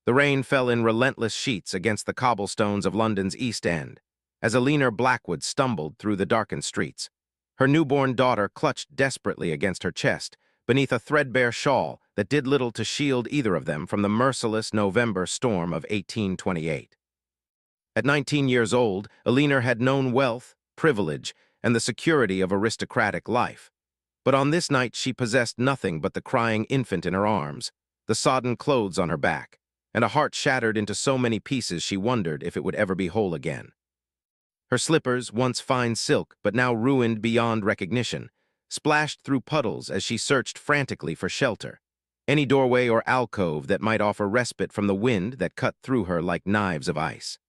The rain fell in relentless sheets against the cobblestones of London's East End, as Alina Blackwood stumbled through the darkened streets. Her newborn daughter clutched desperately against her chest, beneath a threadbare shawl that did little to shield either of them from the merciless November storm of 1828. At 19 years old, Alina had known wealth, privilege, and the security of aristocratic life. But on this night she possessed nothing but the crying infant in her arms, the sodden clothes on her back, and a heart shattered into so many pieces she wondered if it would ever be whole again. Her slippers, once fine silk but now ruined beyond recognition, splashed through puddles as she searched frantically for shelter, any doorway or alcove that might offer respite from the wind that cut through her like knives of ice.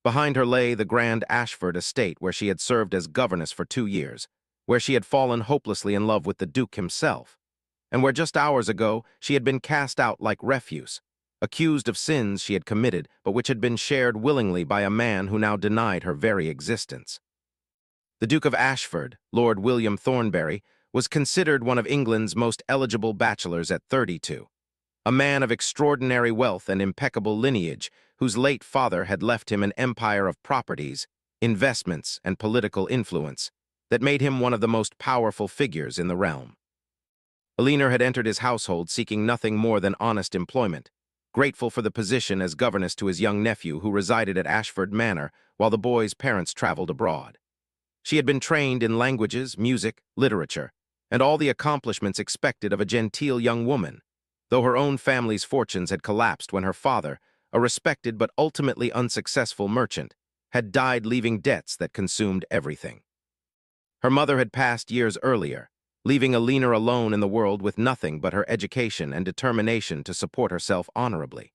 Behind her lay the grand Ashford estate where she had served as governess for 2 years, where she had fallen hopelessly in love with the Duke himself, and where just hours ago she had been cast out like refuse, accused of sins she had committed but which had been shared willingly by a man who now denied her very existence. The Duke of Ashford, Lord William Thornbury, was considered one of England's most eligible bachelors at 32, a man of extraordinary wealth and impeccable lineage whose late father had left him an empire of properties, investments, and political influence that made him one of the most powerful figures in the realm. Alina had entered his household seeking nothing more than honest employment, grateful for the position as governess to his young nephew who resided at Ashford Manor while the boy's parents traveled abroad. She had been trained in languages, music, literature, and all the accomplishments expected of a genteel young woman, though her own family's fortunes had collapsed when her father, a respected but ultimately unsuccessful merchant, had died leaving debts that consumed everything. Her mother had passed years earlier, leaving Alina alone in the world with nothing but her education and determination to support herself honorably.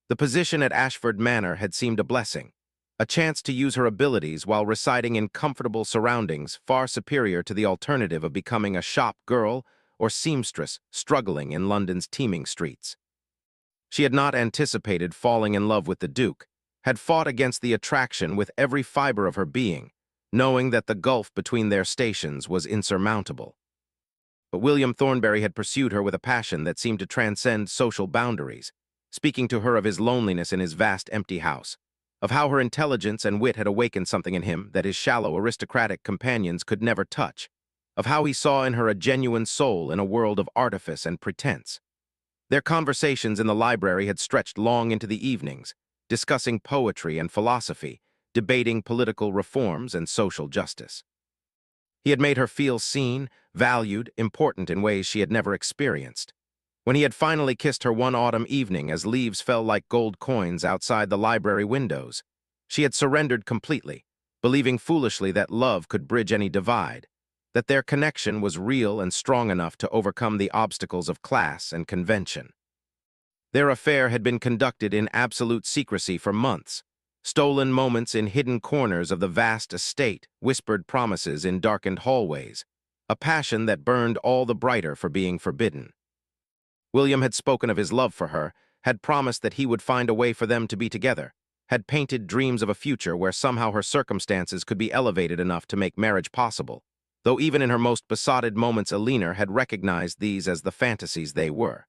The position at Ashford Manor had seemed a blessing, a chance to use her abilities while residing in comfortable surroundings far superior to the alternative of becoming a shop girl or seamstress struggling in London's teeming streets. She had not anticipated falling in love with the Duke, had fought against the attraction with every fiber of her being, knowing that the gulf between their stations was insurmountable. But William Thornbury had pursued her with a passion that seemed to transcend social boundaries, speaking to her of his loneliness in his vast empty house, of how her intelligence and wit had awakened something in him that his shallow aristocratic companions could never touch, of how he saw in her a genuine soul in a world of artifice and pretense. Their conversations in the library had stretched long into the evenings, discussing poetry and philosophy, debating political reforms and social justice. He had made her feel seen, valued, important in ways she had never experienced. When he had finally kissed her one autumn evening as leaves fell like gold coins outside the library windows, she had surrendered completely, believing foolishly that love could bridge any divide, that their connection was real and strong enough to overcome the obstacles of class and convention. Their affair had been conducted in absolute secrecy for months, stolen moments in hidden corners of the vast estate, whispered promises in darkened hallways, a passion that burned all the brighter for being forbidden. William had spoken of his love for her, had promised that he would find a way for them to be together, had painted dreams of a future where somehow her circumstances could be elevated enough to make marriage possible, though even in her most besotted moments Alina had recognized these as the fantasies they were.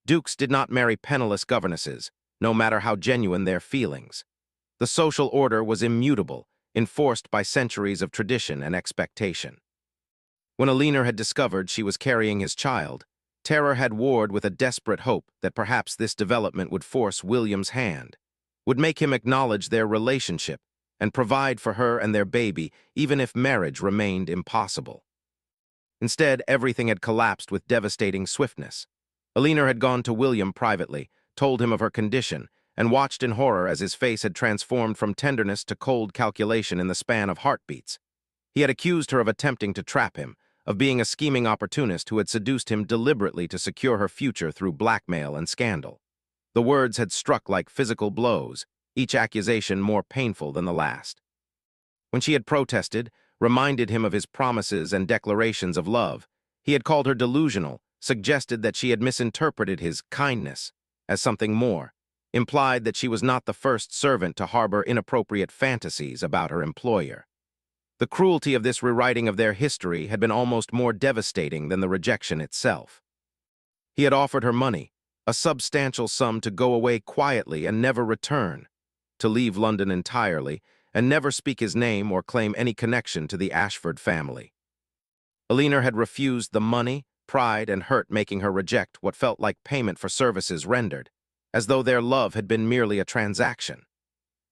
Dukes did not marry penniless governesses, no matter how genuine their feelings. The social order was immutable, enforced by centuries of tradition and expectation. When Alina had discovered she was carrying his child, terror had warred with a desperate hope that perhaps this development would force William's hand, would make him acknowledge their relationship and provide for her and their baby even if marriage remained impossible. Instead, everything had collapsed with devastating swiftness. Alina had gone to William privately, told him of her condition, and watched in horror as his face had transformed from tenderness to cold calculation in the span of heartbeats. He had accused her of attempting to trap him, of being a scheming opportunist who had seduced him deliberately to secure her future through blackmail and scandal. The words had struck like physical blows, each accusation more painful than the last. When she had protested, reminded him of his promises and declarations of love, he had called her delusional, suggested that she had misinterpreted his kindness as something more, implied that she was not the first servant to harbor inappropriate fantasies about her employer. The cruelty of this rewriting of their history had been almost more devastating than the rejection itself. He had offered her money, a substantial sum to go away quietly and never return, to leave London entirely and never speak his name or claim any connection to the Ashford family. Alina had refused the money, pride, and hurt making her reject what felt like payment for services rendered, as though their love had been merely a transaction.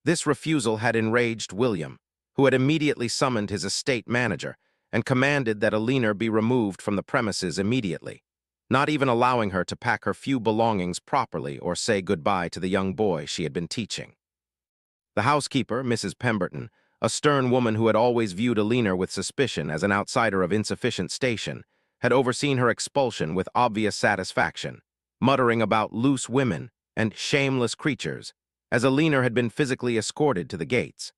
This refusal had enraged William, who had immediately summoned his estate manager and commanded that Alina be removed from the premises immediately, not even allowing her to pack her few belongings properly or say goodbye to the young boy she had been teaching. The housekeeper, Mrs. Pemberton, a stern woman who had always viewed Alina with suspicion as an outsider of insufficient station, had overseen her expulsion with obvious satisfaction, muttering about loose women and shameless creatures, as Alina had been physically escorted to the gates.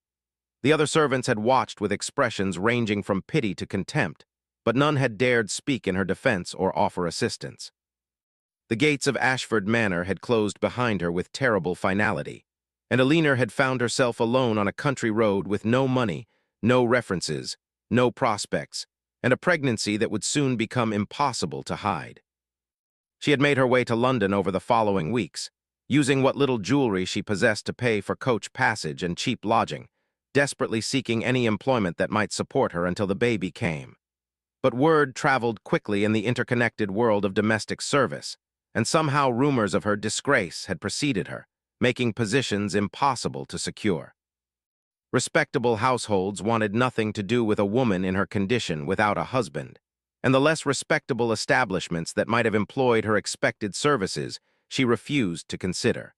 The other servants had watched with expressions ranging from pity to contempt, but none had dared speak in her defense or offer assistance. The gates of Ashford Manor had closed behind her with terrible finality, and Alina had found herself alone on a country road with no money, no references, no prospects, and a pregnancy that would soon become impossible to hide. She had made her way to London over the following weeks, using what little jewelry she possessed to pay for coach passage and cheap lodging, desperately seeking any employment that might support her until the baby came. But word traveled quickly in the interconnected world of domestic service, and somehow rumors of her disgrace had preceded her, making positions impossible to secure. Respectable households wanted nothing to do with a woman in her condition without a husband, and the less respectable establishments that might have employed her expected services she refused to consider.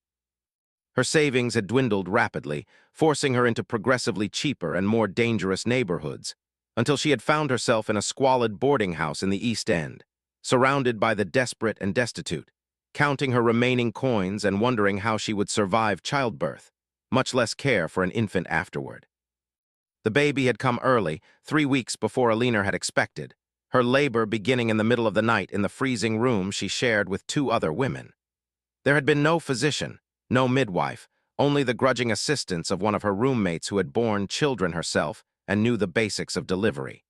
Her savings had dwindled rapidly, forcing her into progressively cheaper and more dangerous neighborhoods, until she had found herself in a squalid boarding house in the East End, surrounded by the desperate and destitute, counting her remaining coins and wondering how she would survive childbirth, much less care for an infant afterward. The baby had come early, 3 weeks before Alina had expected, her labor beginning in the middle of the night in the freezing room she shared with 2 other women. There had been no physician, no midwife, only the grudging assistance of one of her roommates who had borne children herself and knew the basics of delivery.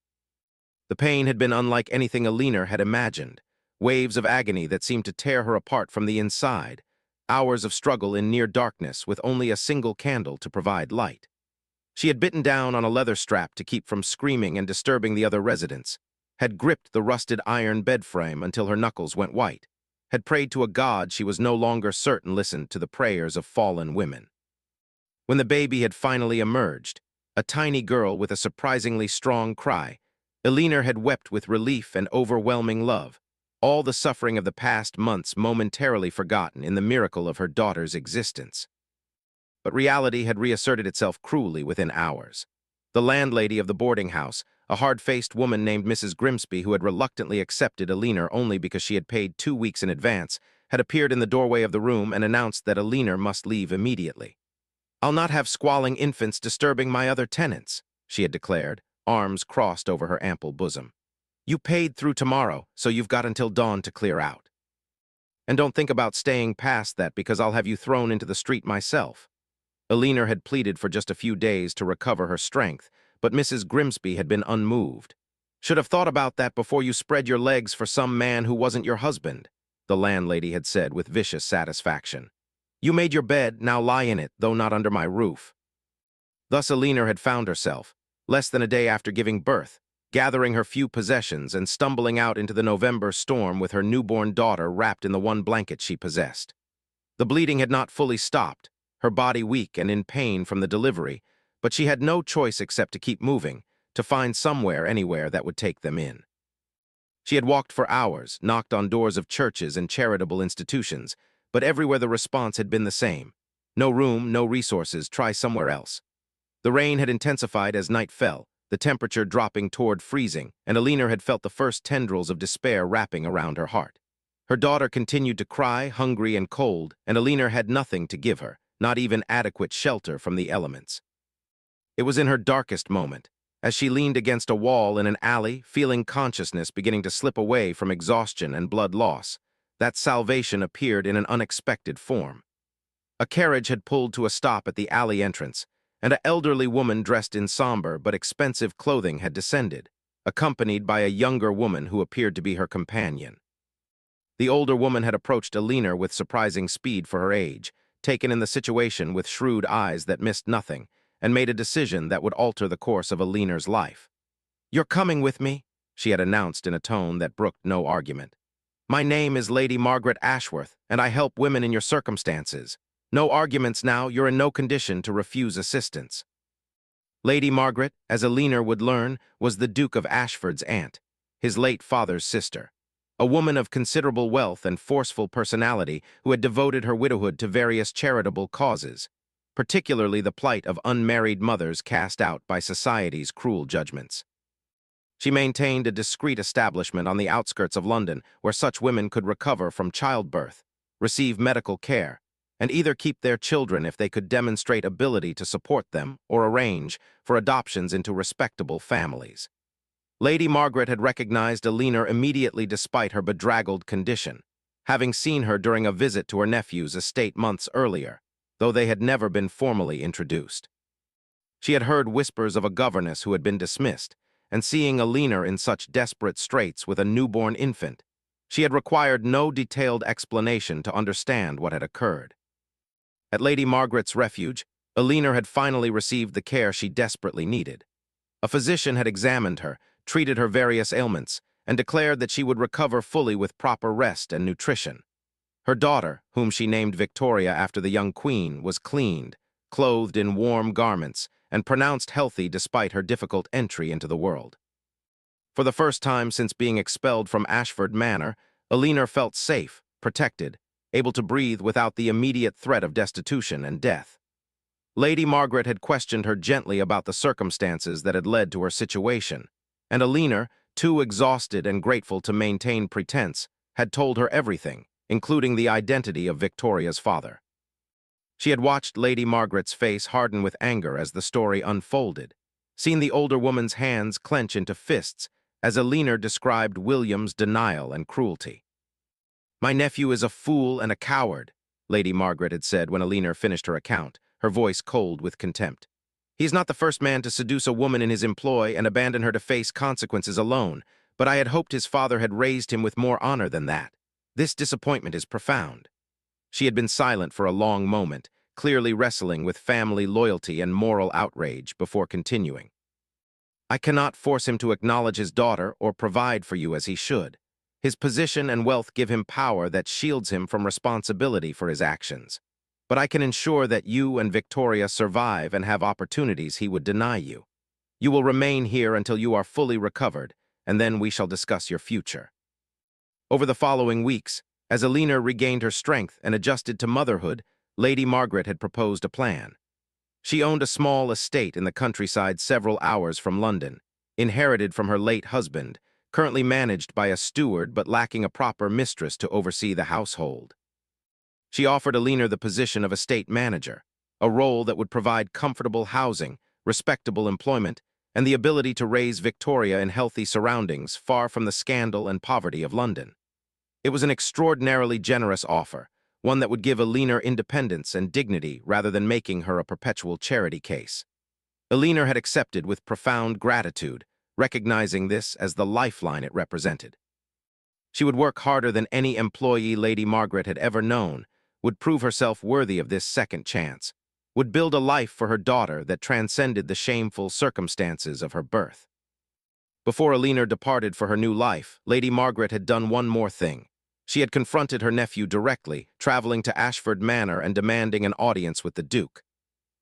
The pain had been unlike anything Alina had imagined, waves of agony that seemed to tear her apart from the inside, hours of struggle in near darkness with only a single candle to provide light. She had bitten down on a leather strap to keep from screaming and disturbing the other residents, had gripped the rusted iron bed frame until her knuckles went white, had prayed to a God she was no longer certain listened to the prayers of fallen women. When the baby had finally emerged, a tiny girl with a surprisingly strong cry, Alina had wept with relief and overwhelming love, all the suffering of the past months momentarily forgotten in the miracle of her daughter's existence. But reality had reasserted itself cruelly within hours. The landlady of the boarding house, a hard-faced woman named Mrs. Grimsby who had reluctantly accepted Alina only because she had paid 2 weeks in advance, had appeared in the doorway of the room and announced that Alina must leave immediately. "I'll not have squalling infants disturbing my other tenants," she had declared, arms crossed over her ample bosom. "You paid through tomorrow, so you've got until dawn to clear out. And don't think about staying past that because I'll have you thrown into the street myself." Alina had pleaded for just a few days to recover her strength, but Mrs. Grimsby had been unmoved. "Should have thought about that before you spread your legs for some man who wasn't your husband," the landlady had said with vicious satisfaction. "You made your bed, now lie in it, though not under my roof." Thus Alina had found herself, less than a day after giving birth, gathering her few possessions and stumbling out into the November storm with her newborn daughter wrapped in the one blanket she possessed. The bleeding had not fully stopped, her body weak and in pain from the delivery, but she had no choice except to keep moving, to find somewhere, anywhere that would take them in. She had walked for hours, knocked on doors of churches and charitable institutions, but everywhere the response had been the same. "No room, no resources, try somewhere else." The rain had intensified as night fell, the temperature dropping toward freezing, and Alina had felt the first tendrils of despair wrapping around her heart. Her daughter continued to cry, hungry and cold, and Alina had nothing to give her, not even adequate shelter from the elements. It was in her darkest moment, as she leaned against a wall in an alley, feeling consciousness beginning to slip away from exhaustion and blood loss, that salvation appeared in an unexpected form. A carriage had pulled to a stop at the alley entrance, and an elderly woman dressed in somber but expensive clothing had descended, accompanied by a younger woman who appeared to be her companion. The older woman had approached Alina with surprising speed for her age, taken in the situation with shrewd eyes that missed nothing, and made a decision that would alter the course of Alina's life. "You're coming with me," she had announced in a tone that brooked no argument. "My name is Lady Margaret Ashworth, and I help women in your circumstances. No arguments now, you're in no condition to refuse assistance." Lady Margaret, as Alina would learn, was the Duke of Ashford's aunt, his late father's sister, a woman of considerable wealth and forceful personality who had devoted her widowhood to various charitable causes, particularly the plight of unmarried mothers cast out by society's cruel judgments. She maintained a discreet establishment on the outskirts of London where such women could recover from childbirth, receive medical care, and either keep their children if they could demonstrate ability to support them or arrange for adoptions into respectable families. Lady Margaret had recognized Alina immediately despite her bedraggled condition, having seen her during a visit to her nephew's estate months earlier, though they had never been formally introduced. She had heard whispers of a governess who had been dismissed, and seeing Alina in such desperate straits with a newborn infant, she had required no detailed explanation to understand what had occurred. At Lady Margaret's refuge, Alina had finally received the care she desperately needed. A physician had examined her, treated her various ailments, and declared that she would recover fully with proper rest and nutrition. Her daughter, whom she named Victoria after the young queen, was cleaned, clothed in warm garments, and pronounced healthy despite her difficult entry into the world. For the first time since being expelled from Ashford Manor, Alina felt safe, protected, able to breathe without the immediate threat of destitution and death. Lady Margaret had questioned her gently about the circumstances that had led to her situation, and Alina, too exhausted and grateful to maintain pretense, had told her everything, including the identity of Victoria's father. She had watched Lady Margaret's face harden with anger as the story unfolded, seen the older woman's hands clench into fists as Alina described William's denial and cruelty. "My nephew is a fool and a coward," Lady Margaret had said when Alina finished her account, her voice cold with contempt. "He is not the first man to seduce a woman in his employ and abandon her to face consequences alone, but I had hoped his father had raised him with more honor than that. This disappointment is profound." She had been silent for a long moment, clearly wrestling with family loyalty and moral outrage before continuing. "I cannot force him to acknowledge his daughter or provide for you as he should. His position and wealth give him power that shields him from responsibility for his actions. But I can ensure that you and Victoria survive and have opportunities he would deny you. You will remain here until you are fully recovered, and then we shall discuss your future." Over the following weeks, as Alina regained her strength and adjusted to motherhood, Lady Margaret had proposed a plan. She owned a small estate in the countryside several hours from London, inherited from her late husband, currently managed by a steward but lacking a proper mistress to oversee the household. She offered Alina the position of estate manager, a role that would provide comfortable housing, respectable employment, and the ability to raise Victoria in healthy surroundings far from the scandal and poverty of London. It was an extraordinarily generous offer, one that would give Alina independence and dignity rather than making her a perpetual charity case. Alina had accepted with profound gratitude, recognizing this as the lifeline it represented. She would work harder than any employee Lady Margaret had ever known, would prove herself worthy of this second chance, would build a life for her daughter that transcended the shameful circumstances of her birth. Before Alina departed for her new life, Lady Margaret had done one more thing. She had confronted her nephew directly, traveling to Ashford Manor and demanding an audience with the Duke.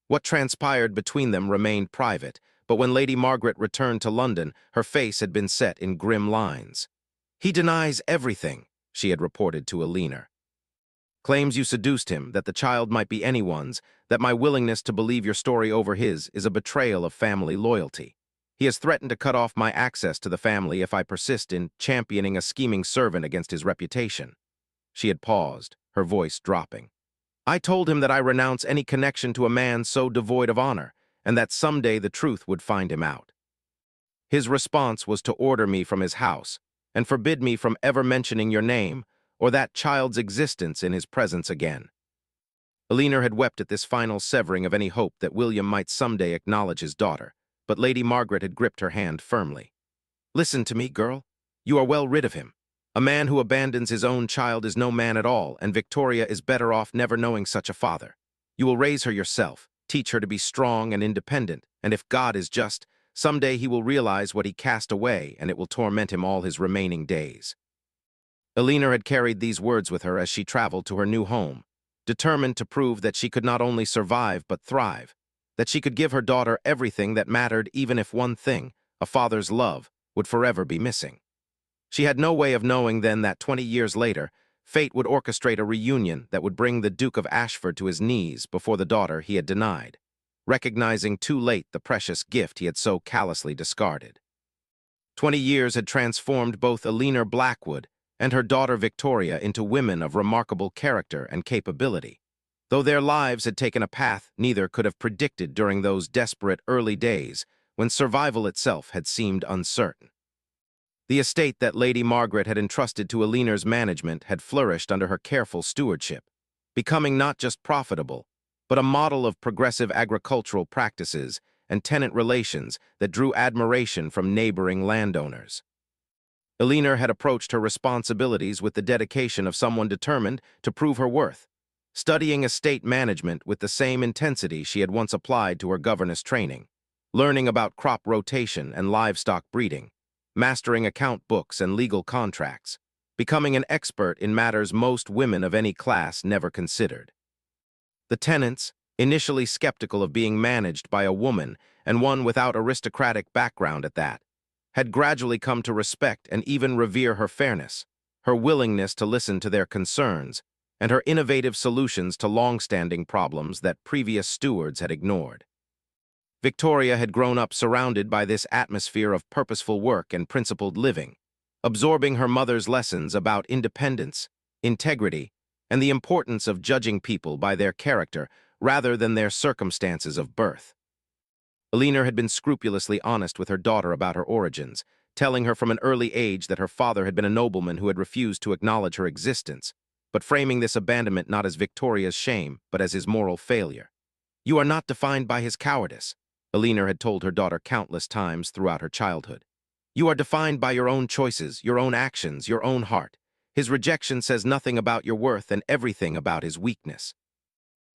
What transpired between them remained private, but when Lady Margaret returned to London, her face had been set in grim lines. "He denies everything," she had reported to Alina. "Claims you seduced him, that the child might be anyone's, that my willingness to believe your story over his is a betrayal of family loyalty. He has threatened to cut off my access to the family if I persist in championing a scheming servant against his reputation." She had paused, her voice dropping. "I told him that I renounce any connection to a man so devoid of honor, and that someday the truth would find him out. His response was to order me from his house and forbid me from ever mentioning your name or that child's existence in his presence again." Alina had wept at this final severing of any hope that William might someday acknowledge his daughter, but Lady Margaret had gripped her hand firmly. "Listen to me, girl. You are well rid of him. A man who abandons his own child is no man at all, and Victoria is better off never knowing such a father. You will raise her yourself, teach her to be strong and independent, and if God is just, someday he will realize what he cast away, and it will torment him all his remaining days. Alina had carried these words with her as she traveled to her new home, determined to prove that she could not only survive but thrive, that she could give her daughter everything that mattered even if one thing, a father's love, would forever be missing. She had no way of knowing then that 20 years later, fate would orchestrate a reunion that would bring the Duke of Ashford to his knees before the daughter he had denied, recognizing too late the precious gift he had so callously discarded. 20 years had transformed both Alina Blackwood and her daughter Victoria into women of remarkable character and capability, though their lives had taken a path neither could have predicted during those desperate early days when survival itself had seemed uncertain. The estate that Lady Margaret had entrusted to Alina's management had flourished under her careful stewardship, becoming not just profitable, but a model of progressive agricultural practices and tenant relations that drew admiration from neighboring landowners. Alina had approached her responsibilities with the dedication of someone determined to prove her worth, studying estate management with the same intensity she had once applied to her governess training, learning about crop rotation and livestock breeding, mastering account books and legal contracts, becoming an expert in matters most women of any class never considered. The tenants, initially skeptical of being managed by a woman and one without aristocratic background at that, had gradually come to respect and even revere her fairness, her willingness to listen to their concerns, and her innovative solutions to long-standing problems that previous stewards had ignored. Victoria had grown up surrounded by this atmosphere of purposeful work and principled living, absorbing her mother's lessons about independence, integrity, and the importance of judging people by their character rather than their circumstances of birth. Alina had been scrupulously honest with her daughter about her origins, telling her from an early age that her father had been a nobleman who had refused to acknowledge her existence, but framing this abandonment not as Victoria's shame, but as his moral failure. "You are not defined by his cowardice," Alina had told her daughter countless times throughout her childhood. "You are defined by your own choices, your own actions, your own heart. His rejection says nothing about your worth and everything about his weakness."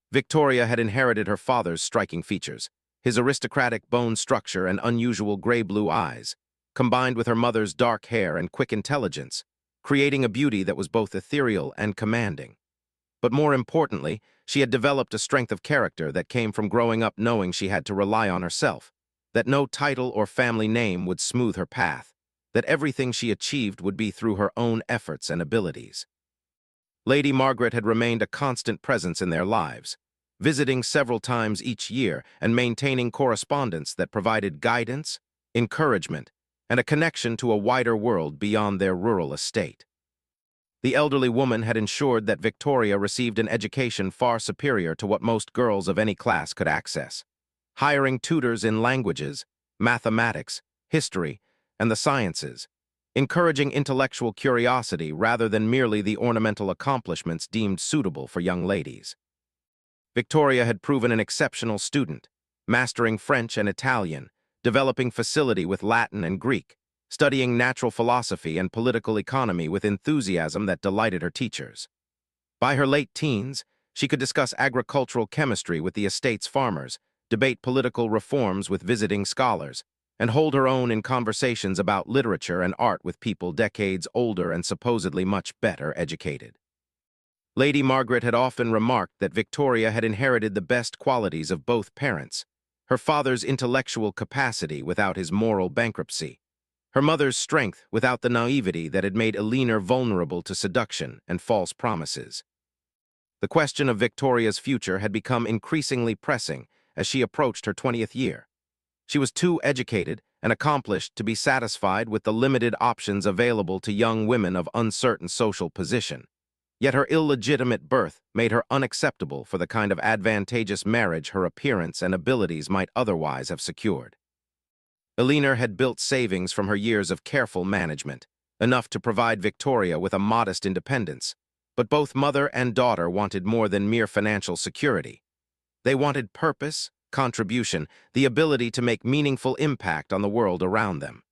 Victoria had inherited her father's striking features, his aristocratic bone structure and unusual gray-blue eyes, combined with her mother's dark hair and quick intelligence, creating a beauty that was both ethereal and commanding. But more importantly, she had developed a strength of character that came from growing up knowing she had to rely on herself, that no title or family name would smooth her path, that everything she achieved would be through her own efforts and abilities. Lady Margaret had remained a constant presence in their lives, visiting several times each year and maintaining correspondence that provided guidance, encouragement, and a connection to a wider world beyond their rural estate. The elderly woman had ensured that Victoria received an education far superior to what most girls of any class could access, hiring tutors in languages, mathematics, history, and the sciences, encouraging intellectual curiosity rather than merely the ornamental accomplishments deemed suitable for young ladies. Victoria had proven an exceptional student, mastering French and Italian, developing facility with Latin and Greek, studying natural philosophy and political economy with enthusiasm that delighted her teachers. By her late teens, she could discuss agricultural chemistry with the estate's farmers, debate political reforms with visiting scholars, and hold her own in conversations about literature and art with people decades older and supposedly much better educated. Lady Margaret had often remarked that Victoria had inherited the best qualities of both parents, her father's intellectual capacity without his moral bankruptcy, her mother's strength without the naivety that had made Alina vulnerable to seduction and false promises. The question of Victoria's future had become increasingly pressing as she approached her 20th year. She was too educated and accomplished to be satisfied with the limited options available to young women of uncertain social position. Yet her illegitimate birth made her unacceptable for the kind of advantageous marriage her appearance and abilities might otherwise have secured. Alina had built savings from her years of careful management, enough to provide Victoria with a modest independence, but both mother and daughter wanted more than mere financial security. They wanted purpose, contribution, the ability to make meaningful impact on the world around them.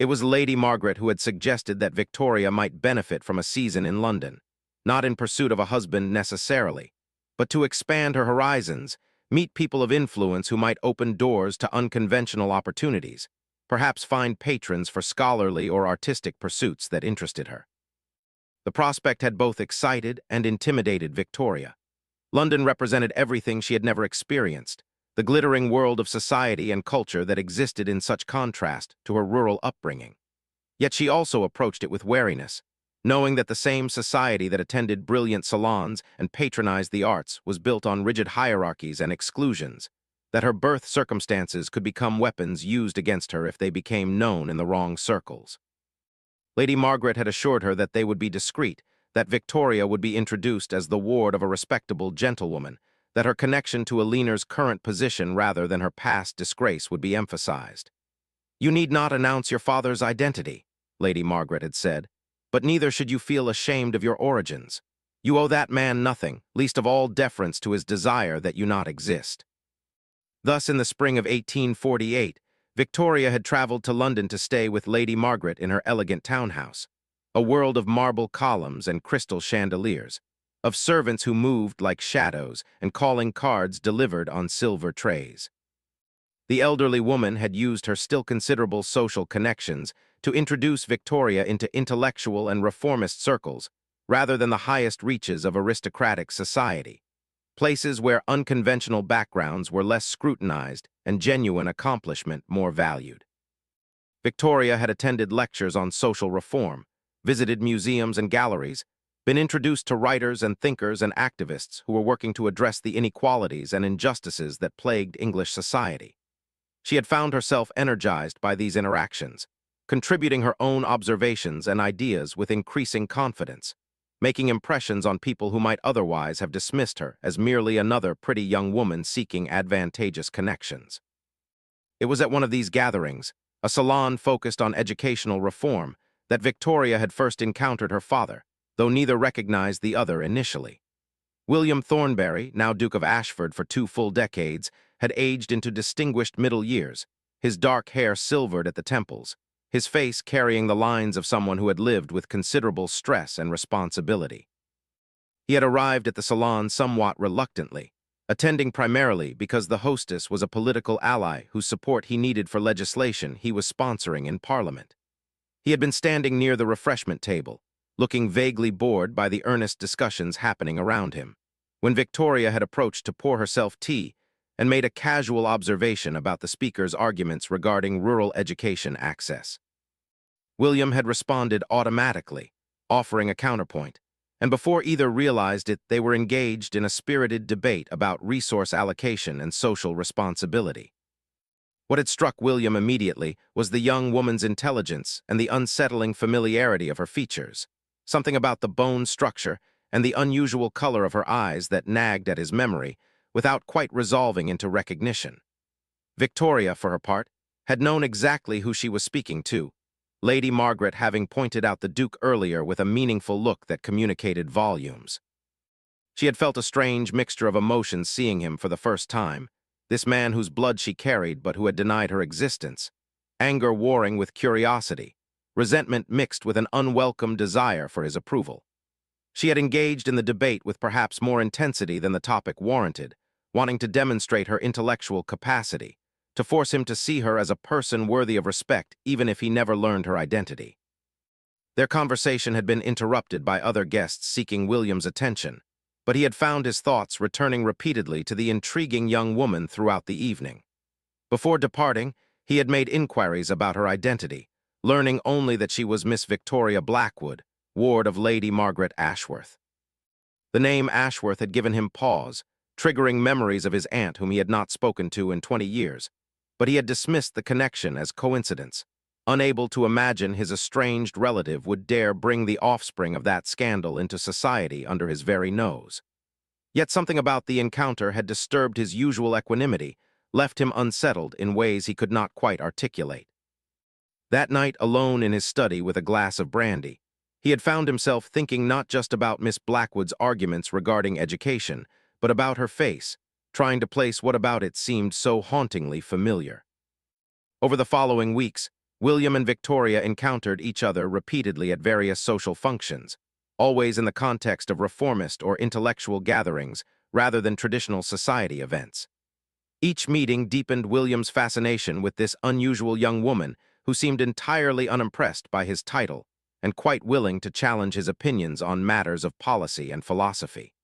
It was Lady Margaret who had suggested that Victoria might benefit from a season in London, not in pursuit of a husband necessarily, but to expand her horizons, meet people of influence who might open doors to unconventional opportunities, perhaps find patrons for scholarly or artistic pursuits that interested her. The prospect had both excited and intimidated Victoria. London represented everything she had never experienced, the glittering world of society and culture that existed in such contrast to her rural upbringing. Yet she also approached it with wariness, knowing that the same society that attended brilliant salons and patronized the arts was built on rigid hierarchies and exclusions, that her birth circumstances could become weapons used against her if they became known in the wrong circles. Lady Margaret had assured her that they would be discreet, that Victoria would be introduced as the ward of a respectable gentlewoman, that her connection to Alina's current position rather than her past disgrace would be emphasized. "You need not announce your father's identity," Lady Margaret had said, "but neither should you feel ashamed of your origins. You owe that man nothing, least of all deference to his desire that you not exist." Thus, in the spring of 1848, Victoria had traveled to London to stay with Lady Margaret in her elegant townhouse, a world of marble columns and crystal chandeliers, of servants who moved like shadows and calling cards delivered on silver trays. The elderly woman had used her still considerable social connections to introduce Victoria into intellectual and reformist circles, rather than the highest reaches of aristocratic society, places where unconventional backgrounds were less scrutinized and genuine accomplishment more valued. Victoria had attended lectures on social reform, visited museums and galleries, been introduced to writers and thinkers and activists who were working to address the inequalities and injustices that plagued English society. She had found herself energized by these interactions, contributing her own observations and ideas with increasing confidence, making impressions on people who might otherwise have dismissed her as merely another pretty young woman seeking advantageous connections. It was at one of these gatherings, a salon focused on educational reform, that Victoria had first encountered her father, though neither recognized the other initially. William Thornbury, now Duke of Ashford for 2 full decades, had aged into distinguished middle years, his dark hair silvered at the temples, his face carrying the lines of someone who had lived with considerable stress and responsibility. He had arrived at the salon somewhat reluctantly, attending primarily because the hostess was a political ally whose support he needed for legislation he was sponsoring in Parliament. He had been standing near the refreshment table, looking vaguely bored by the earnest discussions happening around him, when Victoria had approached to pour herself tea and made a casual observation about the speaker's arguments regarding rural education access. William had responded automatically, offering a counterpoint, and before either realized it, they were engaged in a spirited debate about resource allocation and social responsibility. What had struck William immediately was the young woman's intelligence and the unsettling familiarity of her features, something about the bone structure and the unusual color of her eyes that nagged at his memory without quite resolving into recognition. Victoria, for her part, had known exactly who she was speaking to, Lady Margaret having pointed out the Duke earlier with a meaningful look that communicated volumes. She had felt a strange mixture of emotions seeing him for the first time, this man whose blood she carried but who had denied her existence, anger warring with curiosity, resentment mixed with an unwelcome desire for his approval. She had engaged in the debate with perhaps more intensity than the topic warranted, wanting to demonstrate her intellectual capacity, to force him to see her as a person worthy of respect even if he never learned her identity. Their conversation had been interrupted by other guests seeking William's attention, but he had found his thoughts returning repeatedly to the intriguing young woman throughout the evening. Before departing, he had made inquiries about her identity, learning only that she was Miss Victoria Blackwood, ward of Lady Margaret Ashworth. The name Ashworth had given him pause, triggering memories of his aunt whom he had not spoken to in 20 years, but he had dismissed the connection as coincidence, unable to imagine his estranged relative would dare bring the offspring of that scandal into society under his very nose. Yet something about the encounter had disturbed his usual equanimity, left him unsettled in ways he could not quite articulate. That night, alone in his study with a glass of brandy, he had found himself thinking not just about Miss Blackwood's arguments regarding education, but about her face, trying to place what about it seemed so hauntingly familiar. Over the following weeks, William and Victoria encountered each other repeatedly at various social functions, always in the context of reformist or intellectual gatherings rather than traditional society events. Each meeting deepened William's fascination with this unusual young woman who seemed entirely unimpressed by his title and quite willing to challenge his opinions on matters of policy and philosophy.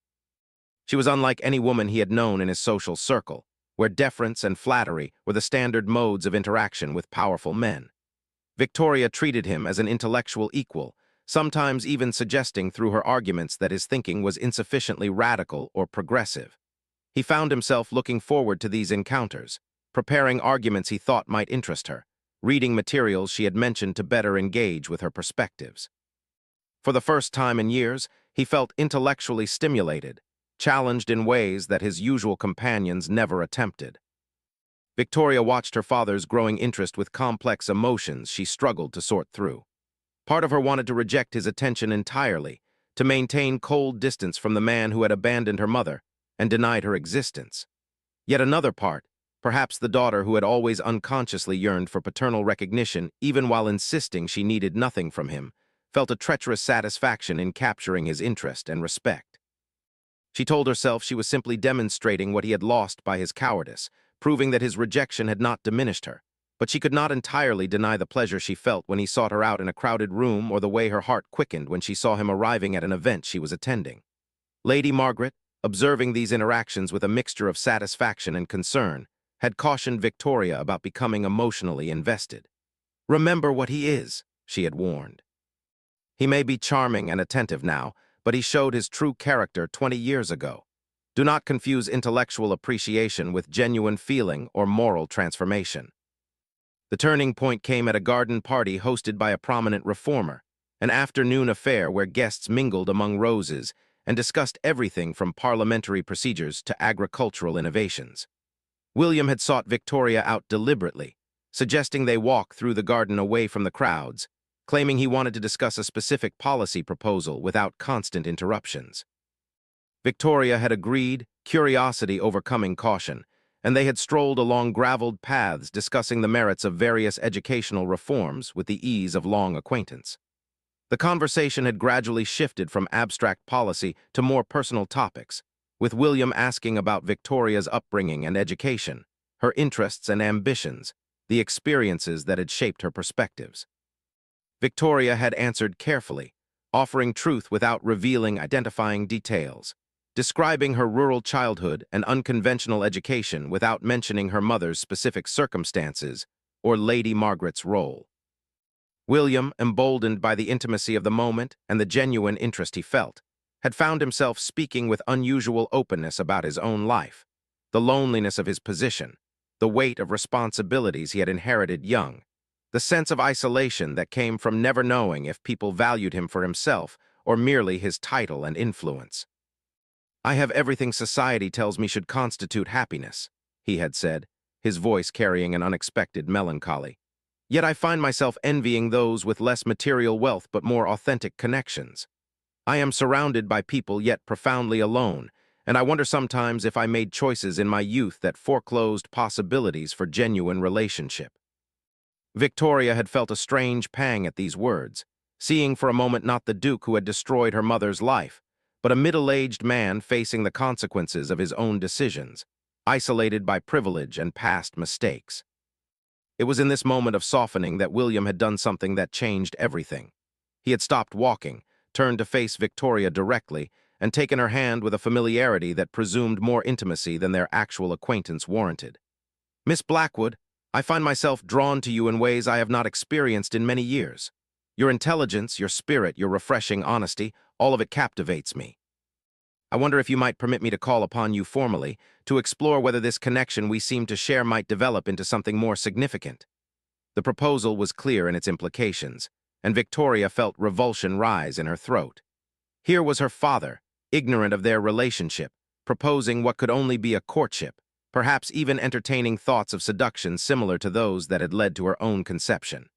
She was unlike any woman he had known in his social circle, where deference and flattery were the standard modes of interaction with powerful men. Victoria treated him as an intellectual equal, sometimes even suggesting through her arguments that his thinking was insufficiently radical or progressive. He found himself looking forward to these encounters, preparing arguments he thought might interest her, reading materials she had mentioned to better engage with her perspectives. For the first time in years, he felt intellectually stimulated, challenged in ways that his usual companions never attempted. Victoria watched her father's growing interest with complex emotions she struggled to sort through. Part of her wanted to reject his attention entirely, to maintain cold distance from the man who had abandoned her mother and denied her existence. Yet another part, perhaps the daughter who had always unconsciously yearned for paternal recognition even while insisting she needed nothing from him, felt a treacherous satisfaction in capturing his interest and respect. She told herself she was simply demonstrating what he had lost by his cowardice, proving that his rejection had not diminished her, but she could not entirely deny the pleasure she felt when he sought her out in a crowded room or the way her heart quickened when she saw him arriving at an event she was attending. Lady Margaret, observing these interactions with a mixture of satisfaction and concern, had cautioned Victoria about becoming emotionally invested. "Remember what he is," she had warned. "He may be charming and attentive now, but he showed his true character 20 years ago. Do not confuse intellectual appreciation with genuine feeling or moral transformation." The turning point came at a garden party hosted by a prominent reformer, an afternoon affair where guests mingled among roses and discussed everything from parliamentary procedures to agricultural innovations. William had sought Victoria out deliberately, suggesting they walk through the garden away from the crowds, claiming he wanted to discuss a specific policy proposal without constant interruptions. Victoria had agreed, curiosity overcoming caution, and they had strolled along graveled paths discussing the merits of various educational reforms with the ease of long acquaintance. The conversation had gradually shifted from abstract policy to more personal topics, with William asking about Victoria's upbringing and education, her interests and ambitions, the experiences that had shaped her perspectives. Victoria had answered carefully, offering truth without revealing identifying details, describing her rural childhood and unconventional education without mentioning her mother's specific circumstances or Lady Margaret's role. William, emboldened by the intimacy of the moment and the genuine interest he felt, had found himself speaking with unusual openness about his own life, the loneliness of his position, the weight of responsibilities he had inherited young, the sense of isolation that came from never knowing if people valued him for himself or merely his title and influence. "I have everything society tells me should constitute happiness," he had said, his voice carrying an unexpected melancholy. "Yet I find myself envying those with less material wealth but more authentic connections. I am surrounded by people yet profoundly alone, and I wonder sometimes if I made choices in my youth that foreclosed possibilities for genuine relationship." Victoria had felt a strange pang at these words, seeing for a moment not the Duke who had destroyed her mother's life, but a middle-aged man facing the consequences of his own decisions, isolated by privilege and past mistakes. It was in this moment of softening that William had done something that changed everything. He had stopped walking, turned to face Victoria directly, and taken her hand with a familiarity that presumed more intimacy than their actual acquaintance warranted. "Miss Blackwood, I find myself drawn to you in ways I have not experienced in many years. Your intelligence, your spirit, your refreshing honesty, all of it captivates me. I wonder if you might permit me to call upon you formally to explore whether this connection we seem to share might develop into something more significant." The proposal was clear in its implications, and Victoria felt revulsion rise in her throat. Here was her father, ignorant of their relationship, proposing what could only be a courtship, perhaps even entertaining thoughts of seduction similar to those that had led to her own conception.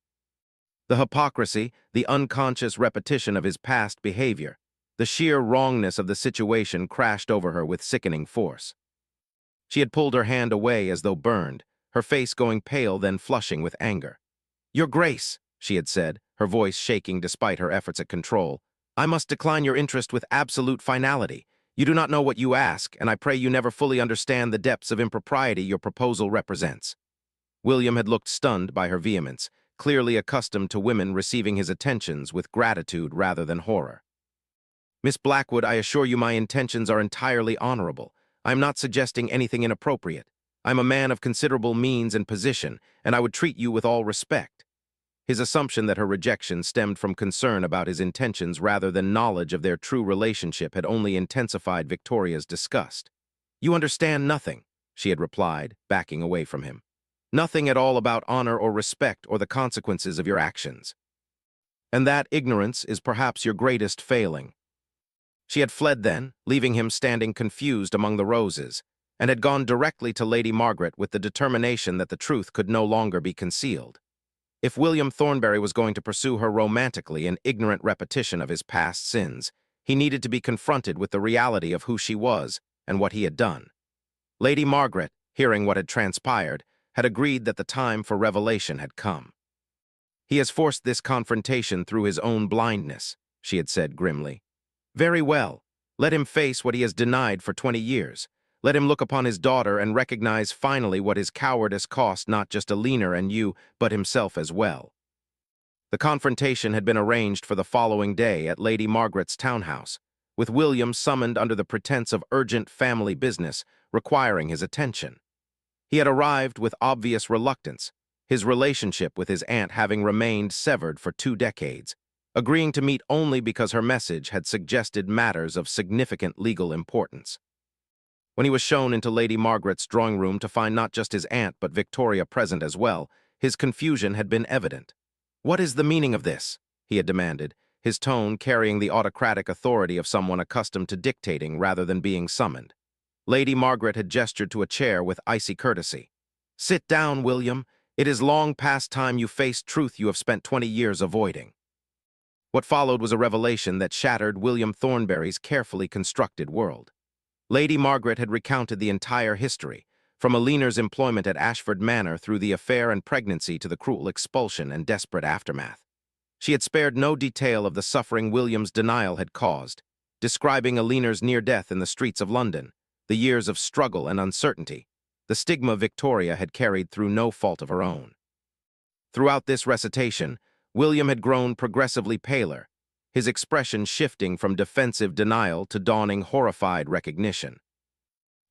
The hypocrisy, the unconscious repetition of his past behavior, the sheer wrongness of the situation crashed over her with sickening force. She had pulled her hand away as though burned, her face going pale then flushing with anger. "Your Grace," she had said, her voice shaking despite her efforts at control, "I must decline your interest with absolute finality. You do not know what you ask, and I pray you never fully understand the depths of impropriety your proposal represents." William had looked stunned by her vehemence, clearly accustomed to women receiving his attentions with gratitude rather than horror. "Miss Blackwood, I assure you my intentions are entirely honorable. I am not suggesting anything inappropriate. I'm a man of considerable means and position, and I would treat you with all respect." His assumption that her rejection stemmed from concern about his intentions rather than knowledge of their true relationship had only intensified Victoria's disgust. "You understand nothing," she had replied, backing away from him. "Nothing at all about honor or respect or the consequences of your actions. And that ignorance is perhaps your greatest failing." She had fled then, leaving him standing confused among the roses, and had gone directly to Lady Margaret with the determination that the truth could no longer be concealed. If William Thornbury was going to pursue her romantically in ignorant repetition of his past sins, he needed to be confronted with the reality of who she was and what he had done. Lady Margaret, hearing what had transpired, had agreed that the time for revelation had come. "He has forced this confrontation through his own blindness," she had said grimly. "Very well. Let him face what he has denied for 20 years. Let him look upon his daughter and recognize finally what his cowardice cost not just Alina and you, but himself as well." The confrontation had been arranged for the following day at Lady Margaret's townhouse, with William summoned under the pretense of urgent family business requiring his attention. He had arrived with obvious reluctance, his relationship with his aunt having remained severed for 2 decades, agreeing to meet only because her message had suggested matters of significant legal importance. When he was shown into Lady Margaret's drawing room to find not just his aunt but Victoria present as well, his confusion had been evident. "What is the meaning of this?" he had demanded, his tone carrying the autocratic authority of someone accustomed to dictating rather than being summoned. Lady Margaret had gestured to a chair with icy courtesy. "Sit down, William. It is long past time you faced truth you have spent 20 years avoiding." What followed was a revelation that shattered William Thornbury's carefully constructed world. Lady Margaret had recounted the entire history, from Alina's employment at Ashford Manor through the affair and pregnancy to the cruel expulsion and desperate aftermath. She had spared no detail of the suffering William's denial had caused, describing Alina's near death in the streets of London, the years of struggle and uncertainty, the stigma Victoria had carried through no fault of her own. Throughout this recitation, William had grown progressively paler, his expression shifting from defensive denial to dawning horrified recognition.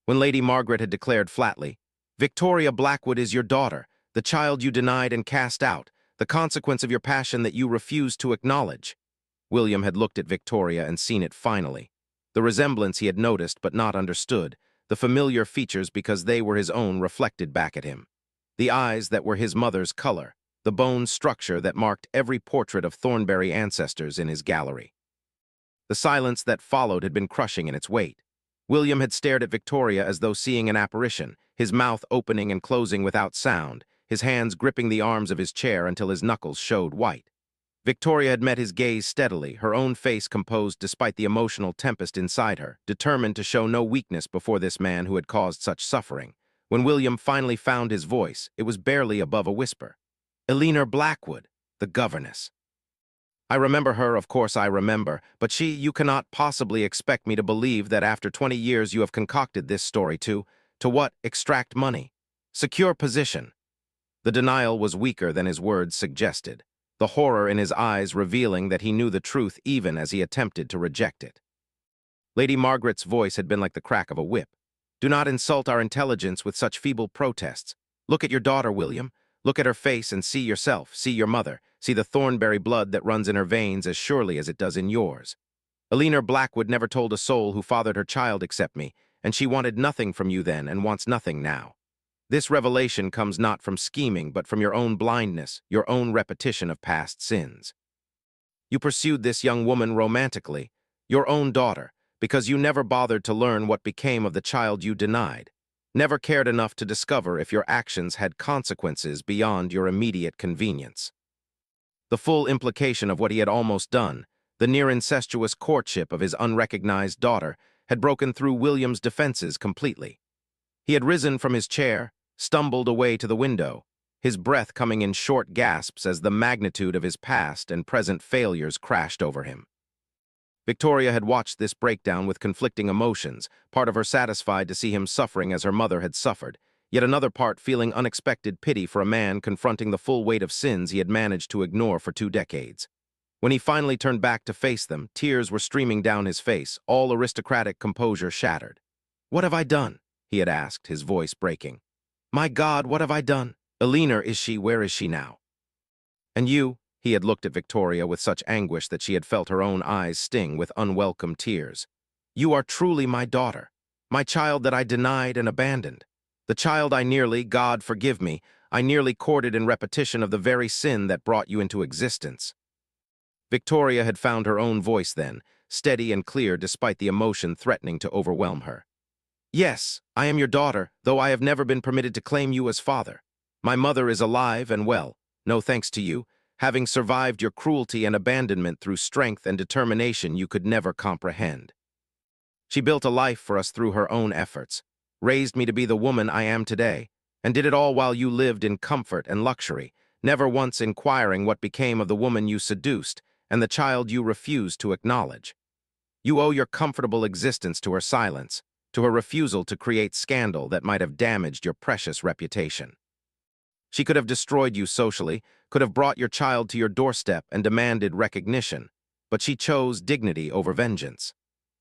When Lady Margaret had declared flatly, "Victoria Blackwood is your daughter, the child you denied and cast out, the consequence of your passion that you refused to acknowledge," William had looked at Victoria and seen it finally. The resemblance he had noticed but not understood, the familiar features because they were his own reflected back at him. The eyes that were his mother's color, the bone structure that marked every portrait of Thornbury ancestors in his gallery. The silence that followed had been crushing in its weight. William had stared at Victoria as though seeing an apparition, his mouth opening and closing without sound, his hands gripping the arms of his chair until his knuckles showed white. Victoria had met his gaze steadily, her own face composed despite the emotional tempest inside her, determined to show no weakness before this man who had caused such suffering. When William finally found his voice, it was barely above a whisper. "Alina Blackwood, the governess. I remember her, of course I remember, but you cannot possibly expect me to believe that after 20 years you have concocted this story to what? Extract money. Secure position." The denial was weaker than his words suggested, the horror in his eyes revealing that he knew the truth even as he attempted to reject it. Lady Margaret's voice had been like the crack of a whip. "Do not insult our intelligence with such feeble protests. Look at your daughter, William. Look at her face and see yourself, see your mother, see the Thornbury blood that runs in her veins as surely as it does in yours. Alina Blackwood never told a soul who fathered her child except me, and she wanted nothing from you then and wants nothing now. This revelation comes not from scheming but from your own blindness, your own repetition of past sins. You pursued this young woman romantically, your own daughter, because you never bothered to learn what became of the child you denied. Never cared enough to discover if your actions had consequences beyond your immediate convenience." The full implication of what he had almost done, the near-incestuous courtship of his unrecognized daughter, had broken through William's defenses completely. He had risen from his chair, stumbled away to the window, his breath coming in short gasps as the magnitude of his past and present failures crashed over him. Victoria had watched this breakdown with conflicting emotions, part of her satisfied to see him suffering as her mother had suffered, yet another part feeling unexpected pity for a man confronting the full weight of sins he had managed to ignore for 2 decades. When he finally turned back to face them, tears were streaming down his face, all aristocratic composure shattered. "What have I done?" he had asked, his voice breaking. "My God, what have I done? Elena, where is she now? And you?" He had looked at Victoria with such anguish that she had felt her own eyes sting with unwelcome tears. "You are truly my daughter, my child that I denied and abandoned. The child God forgive me, I nearly courted in repetition of the very sin that brought you into existence." Victoria had found her own voice then, steady and clear despite the emotion threatening to overwhelm her. "Yes, I am your daughter, though I have never been permitted to claim you as father. My mother is alive and well, no thanks to you, having survived your cruelty and abandonment through strength and determination you could never comprehend. She built a life for us through her own efforts, raised me to be the woman I am today, and did it all while you lived in comfort and luxury, never once inquiring what became of the woman you seduced and the child you refused to acknowledge. You owe your comfortable existence to her silence, to her refusal to create scandal that might have damaged your precious reputation. She could have destroyed you socially, could have brought your child to your doorstep and demanded recognition, but she chose dignity over vengeance.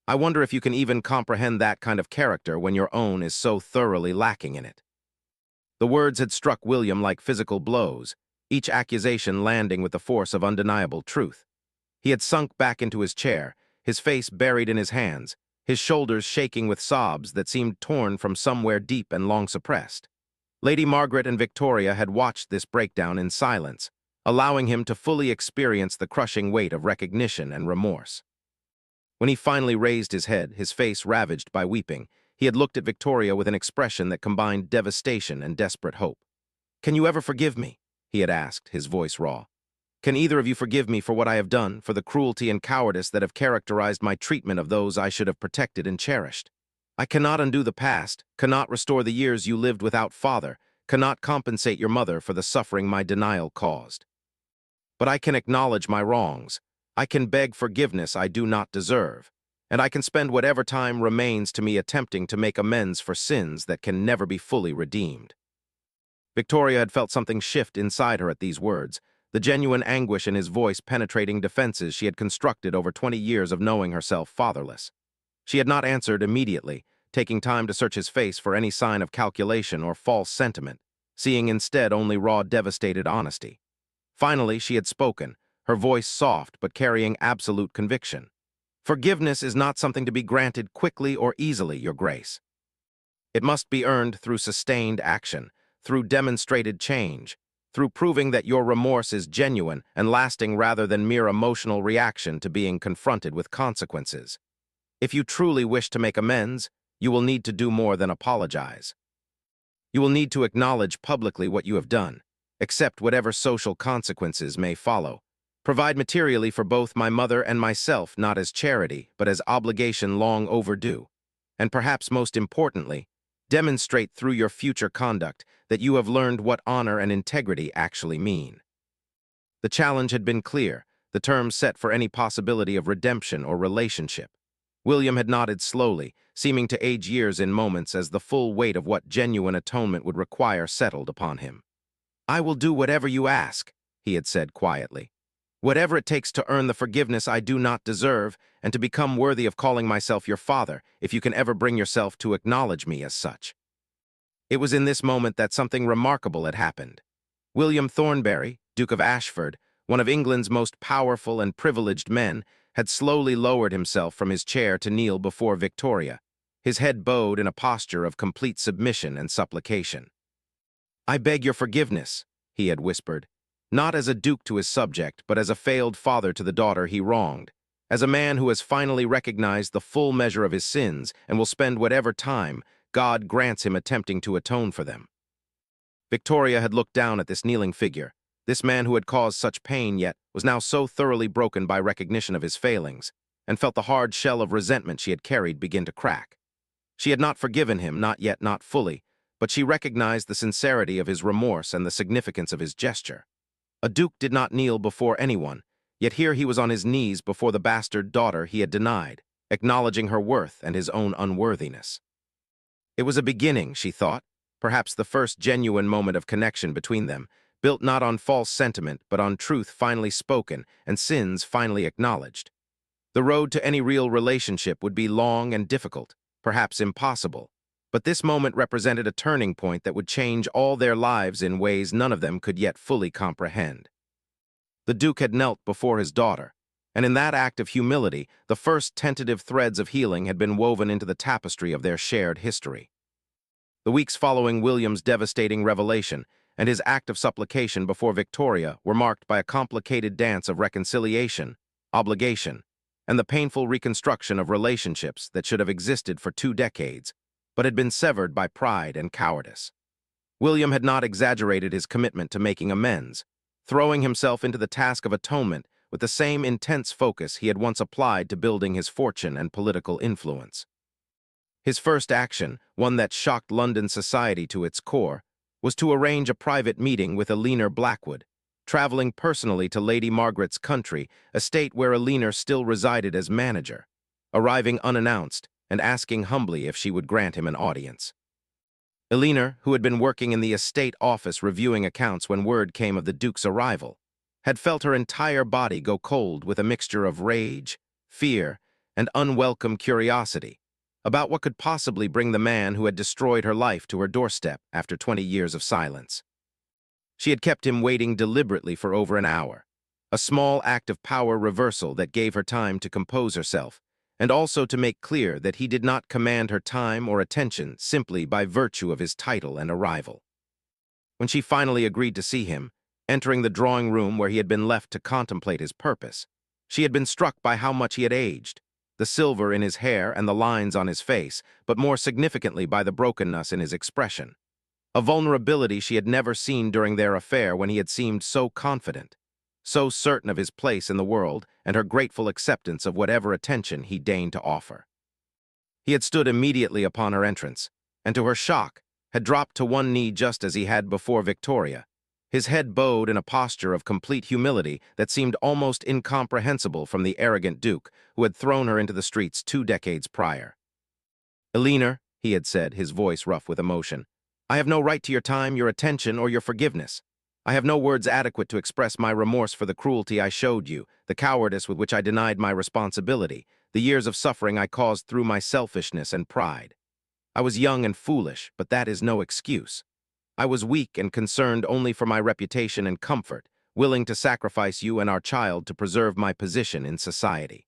I wonder if you can even comprehend that kind of character when your own is so thoroughly lacking in it." The words had struck William like physical blows, each accusation landing with the force of undeniable truth. He had sunk back into his chair, his face buried in his hands, his shoulders shaking with sobs that seemed torn from somewhere deep and long suppressed. Lady Margaret and Victoria had watched this breakdown in silence, allowing him to fully experience the crushing weight of recognition and remorse. When he finally raised his head, his face ravaged by weeping, he had looked at Victoria with an expression that combined devastation and desperate hope. "Can you ever forgive me?" he had asked, his voice raw. "Can either of you forgive me for what I have done, for the cruelty and cowardice that have characterized my treatment of those I should have protected and cherished? I cannot undo the past, cannot restore the years you lived without father, cannot compensate your mother for the suffering my denial caused. But I can acknowledge my wrongs. I can beg forgiveness I do not deserve, and I can spend whatever time remains to me attempting to make amends for sins that can never be fully redeemed." Victoria had felt something shift inside her at these words, the genuine anguish in his voice penetrating defenses she had constructed over 20 years of knowing herself fatherless. She had not answered immediately, taking time to search his face for any sign of calculation or false sentiment, seeing instead only raw, devastated honesty. Finally, she had spoken, her voice soft but carrying absolute conviction. "Forgiveness is not something to be granted quickly or easily, Your Grace. It must be earned through sustained action, through demonstrated change, through proving that your remorse is genuine and lasting rather than mere emotional reaction to being confronted with consequences. If you truly wish to make amends, you will need to do more than apologize. You will need to acknowledge publicly what you have done, accept whatever social consequences may follow, provide materially for both my mother and myself not as charity, but as obligation long overdue, and perhaps most importantly, demonstrate through your future conduct that you have learned what honor and integrity actually mean." The challenge had been clear, the terms set for any possibility of redemption or relationship. William had nodded slowly, seeming to age years in moments as the full weight of what genuine atonement would require settled upon him. "I will do whatever you ask," he had said quietly. "Whatever it takes to earn the forgiveness I do not deserve and to become worthy of calling myself your father, if you can ever bring yourself to acknowledge me as such." It was in this moment that something remarkable had happened. William Thornbury, Duke of Ashford, one of England's most powerful and privileged men, had slowly lowered himself from his chair to kneel before Victoria, his head bowed in a posture of complete submission and supplication. "I beg your forgiveness," he had whispered, not as a duke to his subject, but as a failed father to the daughter he wronged, as a man who has finally recognized the full measure of his sins and will spend whatever time God grants him attempting to atone for them. Victoria had looked down at this kneeling figure, this man who had caused such pain yet was now so thoroughly broken by recognition of his failings, and felt the hard shell of resentment she had carried begin to crack. She had not forgiven him, not yet, not fully, but she recognized the sincerity of his remorse and the significance of his gesture. A duke did not kneel before anyone, yet here he was on his knees before the bastard daughter he had denied, acknowledging her worth and his own unworthiness. It was a beginning, she thought, perhaps the first genuine moment of connection between them, built not on false sentiment but on truth finally spoken and sins finally acknowledged. The road to any real relationship would be long and difficult, perhaps impossible, but this moment represented a turning point that would change all their lives in ways none of them could yet fully comprehend. The Duke had knelt before his daughter, and in that act of humility, the first tentative threads of healing had been woven into the tapestry of their shared history. The weeks following William's devastating revelation and his act of supplication before Victoria were marked by a complicated dance of reconciliation, obligation, and the painful reconstruction of relationships that should have existed for 2 decades, but had been severed by pride and cowardice. William had not exaggerated his commitment to making amends, throwing himself into the task of atonement with the same intense focus he had once applied to building his fortune and political influence. His first action, one that shocked London society to its core, was to arrange a private meeting with Eleanor Blackwood, traveling personally to Lady Margaret's country, estate where Eleanor still resided as manager, arriving unannounced and asking humbly if she would grant him an audience. Eleanor, who had been working in the estate office reviewing accounts when word came of the Duke's arrival, had felt her entire body go cold with a mixture of rage, fear, and unwelcome curiosity about what could possibly bring the man who had destroyed her life to her doorstep after 20 years of silence. She had kept him waiting deliberately for over an hour, a small act of power reversal that gave her time to compose herself, and also to make clear that he did not command her time or attention simply by virtue of his title and arrival. When she finally agreed to see him, entering the drawing room where he had been left to contemplate his purpose, she had been struck by how much he had aged, the silver in his hair and the lines on his face, but more significantly by the brokenness in his expression. A vulnerability she had never seen during their affair when he had seemed so confident, so certain of his place in the world and her grateful acceptance of whatever attention he deigned to offer. He had stood immediately upon her entrance, and to her shock, had dropped to one knee just as he had before Victoria, his head bowed in a posture of complete humility that seemed almost incomprehensible from the arrogant Duke who had thrown her into the streets 2 decades prior. "Eleanor," he had said, his voice rough with emotion, "I have no right to your time, your attention, or your forgiveness. I have no words adequate to express my remorse for the cruelty I showed you, the cowardice with which I denied my responsibility, the years of suffering I caused through my selfishness and pride. I was young and foolish, but that is no excuse. I was weak and concerned only for my reputation and comfort, willing to sacrifice you and our child to preserve my position in society.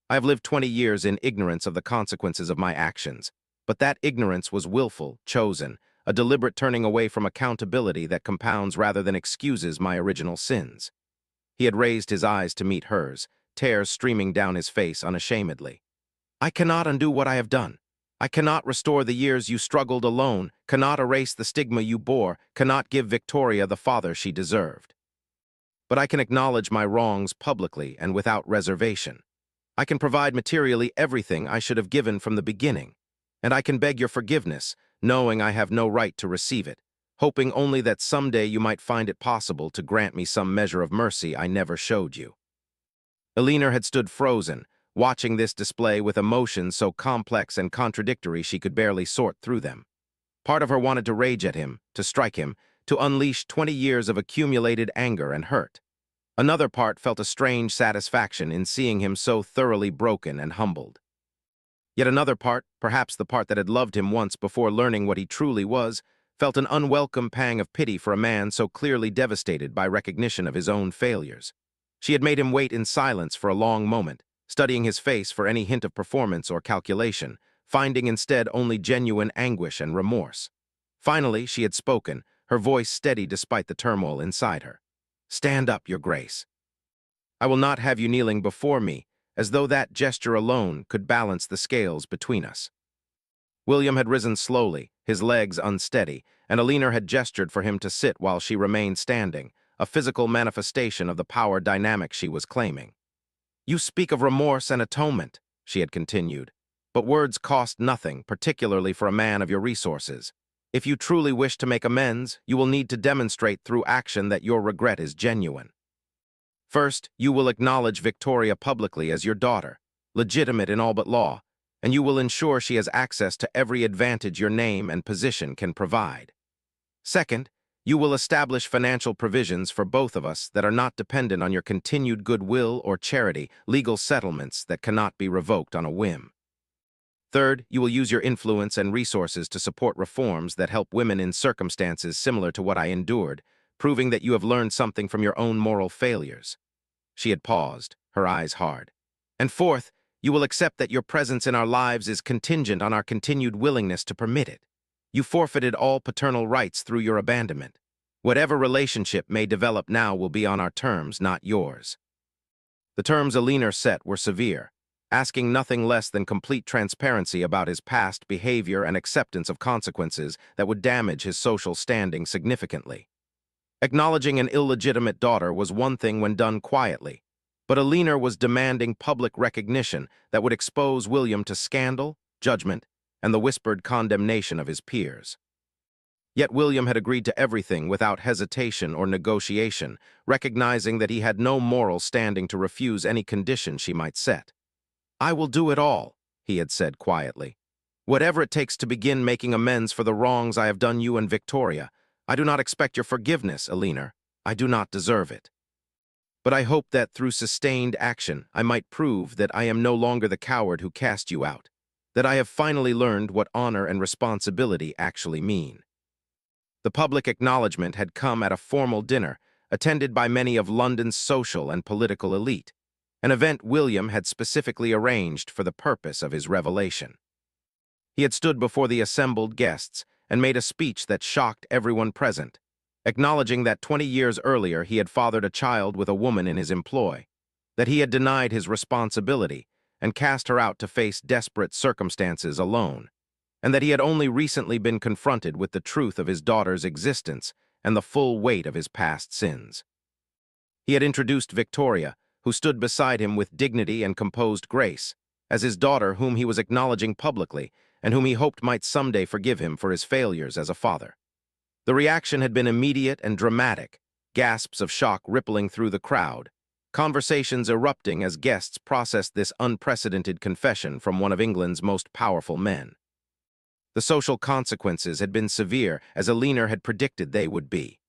I have lived 20 years in ignorance of the consequences of my actions, but that ignorance was willful, chosen, a deliberate turning away from accountability that compounds rather than excuses my original sins." He had raised his eyes to meet hers, tears streaming down his face unashamedly. "I cannot undo what I have done. I cannot restore the years you struggled alone, cannot erase the stigma you bore, cannot give Victoria the father she deserved. But I can acknowledge my wrongs publicly and without reservation. I can provide materially everything I should have given from the beginning, and I can beg your forgiveness, knowing I have no right to receive it, hoping only that someday you might find it possible to grant me some measure of mercy I never showed you." Eleanor had stood frozen, watching this display with emotions so complex and contradictory she could barely sort through them. Part of her wanted to rage at him, to strike him, to unleash 20 years of accumulated anger and hurt. Another part felt a strange satisfaction in seeing him so thoroughly broken and humbled. Yet another part, perhaps the part that had loved him once before learning what he truly was, felt an unwelcome pang of pity for a man so clearly devastated by recognition of his own failures. She had made him wait in silence for a long moment, studying his face for any hint of performance or calculation, finding instead only genuine anguish and remorse. Finally, she had spoken, her voice steady despite the turmoil inside her. "Stand up, Your Grace. I will not have you kneeling before me, as though that gesture alone could balance the scales between us." William had risen slowly, his legs unsteady, and Eleanor had gestured for him to sit while she remained standing, a physical manifestation of the power dynamic she was claiming. "You speak of remorse and atonement," she had continued, "but words cost nothing, particularly for a man of your resources. If you truly wish to make amends, you will need to demonstrate through action that your regret is genuine. First, you will acknowledge Victoria publicly as your daughter, legitimate in all but law, and you will ensure she has access to every advantage your name and position can provide. Second, you will establish financial provisions for both of us that are not dependent on your continued goodwill or charity, legal settlements that cannot be revoked on a whim. Third, you will use your influence and resources to support reforms that help women in circumstances similar to what I endured, proving that you have learned something from your own moral failures. She had paused, her eyes hard. And fourth, you will accept that your presence in our lives is contingent on our continued willingness to permit it. You forfeited all paternal rights through your abandonment. Whatever relationship may develop now will be on our terms, not yours. The terms Aliner set were severe, asking nothing less than complete transparency about his past behavior and acceptance of consequences that would damage his social standing significantly. Acknowledging an illegitimate daughter was one thing when done quietly, but Aliner was demanding public recognition that would expose William to scandal, judgment, and the whispered condemnation of his peers. Yet William had agreed to everything without hesitation or negotiation, recognizing that he had no moral standing to refuse any condition she might set. "I will do it all," he had said quietly. "Whatever it takes to begin making amends for the wrongs I have done you and Victoria. I do not expect your forgiveness, Aliner. I do not deserve it. But I hope that through sustained action I might prove that I am no longer the coward who cast you out, that I have finally learned what honor and responsibility actually mean." The public acknowledgement had come at a formal dinner, attended by many of London's social and political elite, an event William had specifically arranged for the purpose of his revelation. He had stood before the assembled guests and made a speech that shocked everyone present, acknowledging that 20 years earlier he had fathered a child with a woman in his employ, that he had denied his responsibility and cast her out to face desperate circumstances alone, and that he had only recently been confronted with the truth of his daughter's existence and the full weight of his past sins. He had introduced Victoria, who stood beside him with dignity and composed grace, as his daughter whom he was acknowledging publicly and whom he hoped might someday forgive him for his failures as a father. The reaction had been immediate and dramatic, gasps of shock rippling through the crowd, conversations erupting as guests processed this unprecedented confession from one of England's most powerful men. The social consequences had been severe, as Aliner had predicted they would be.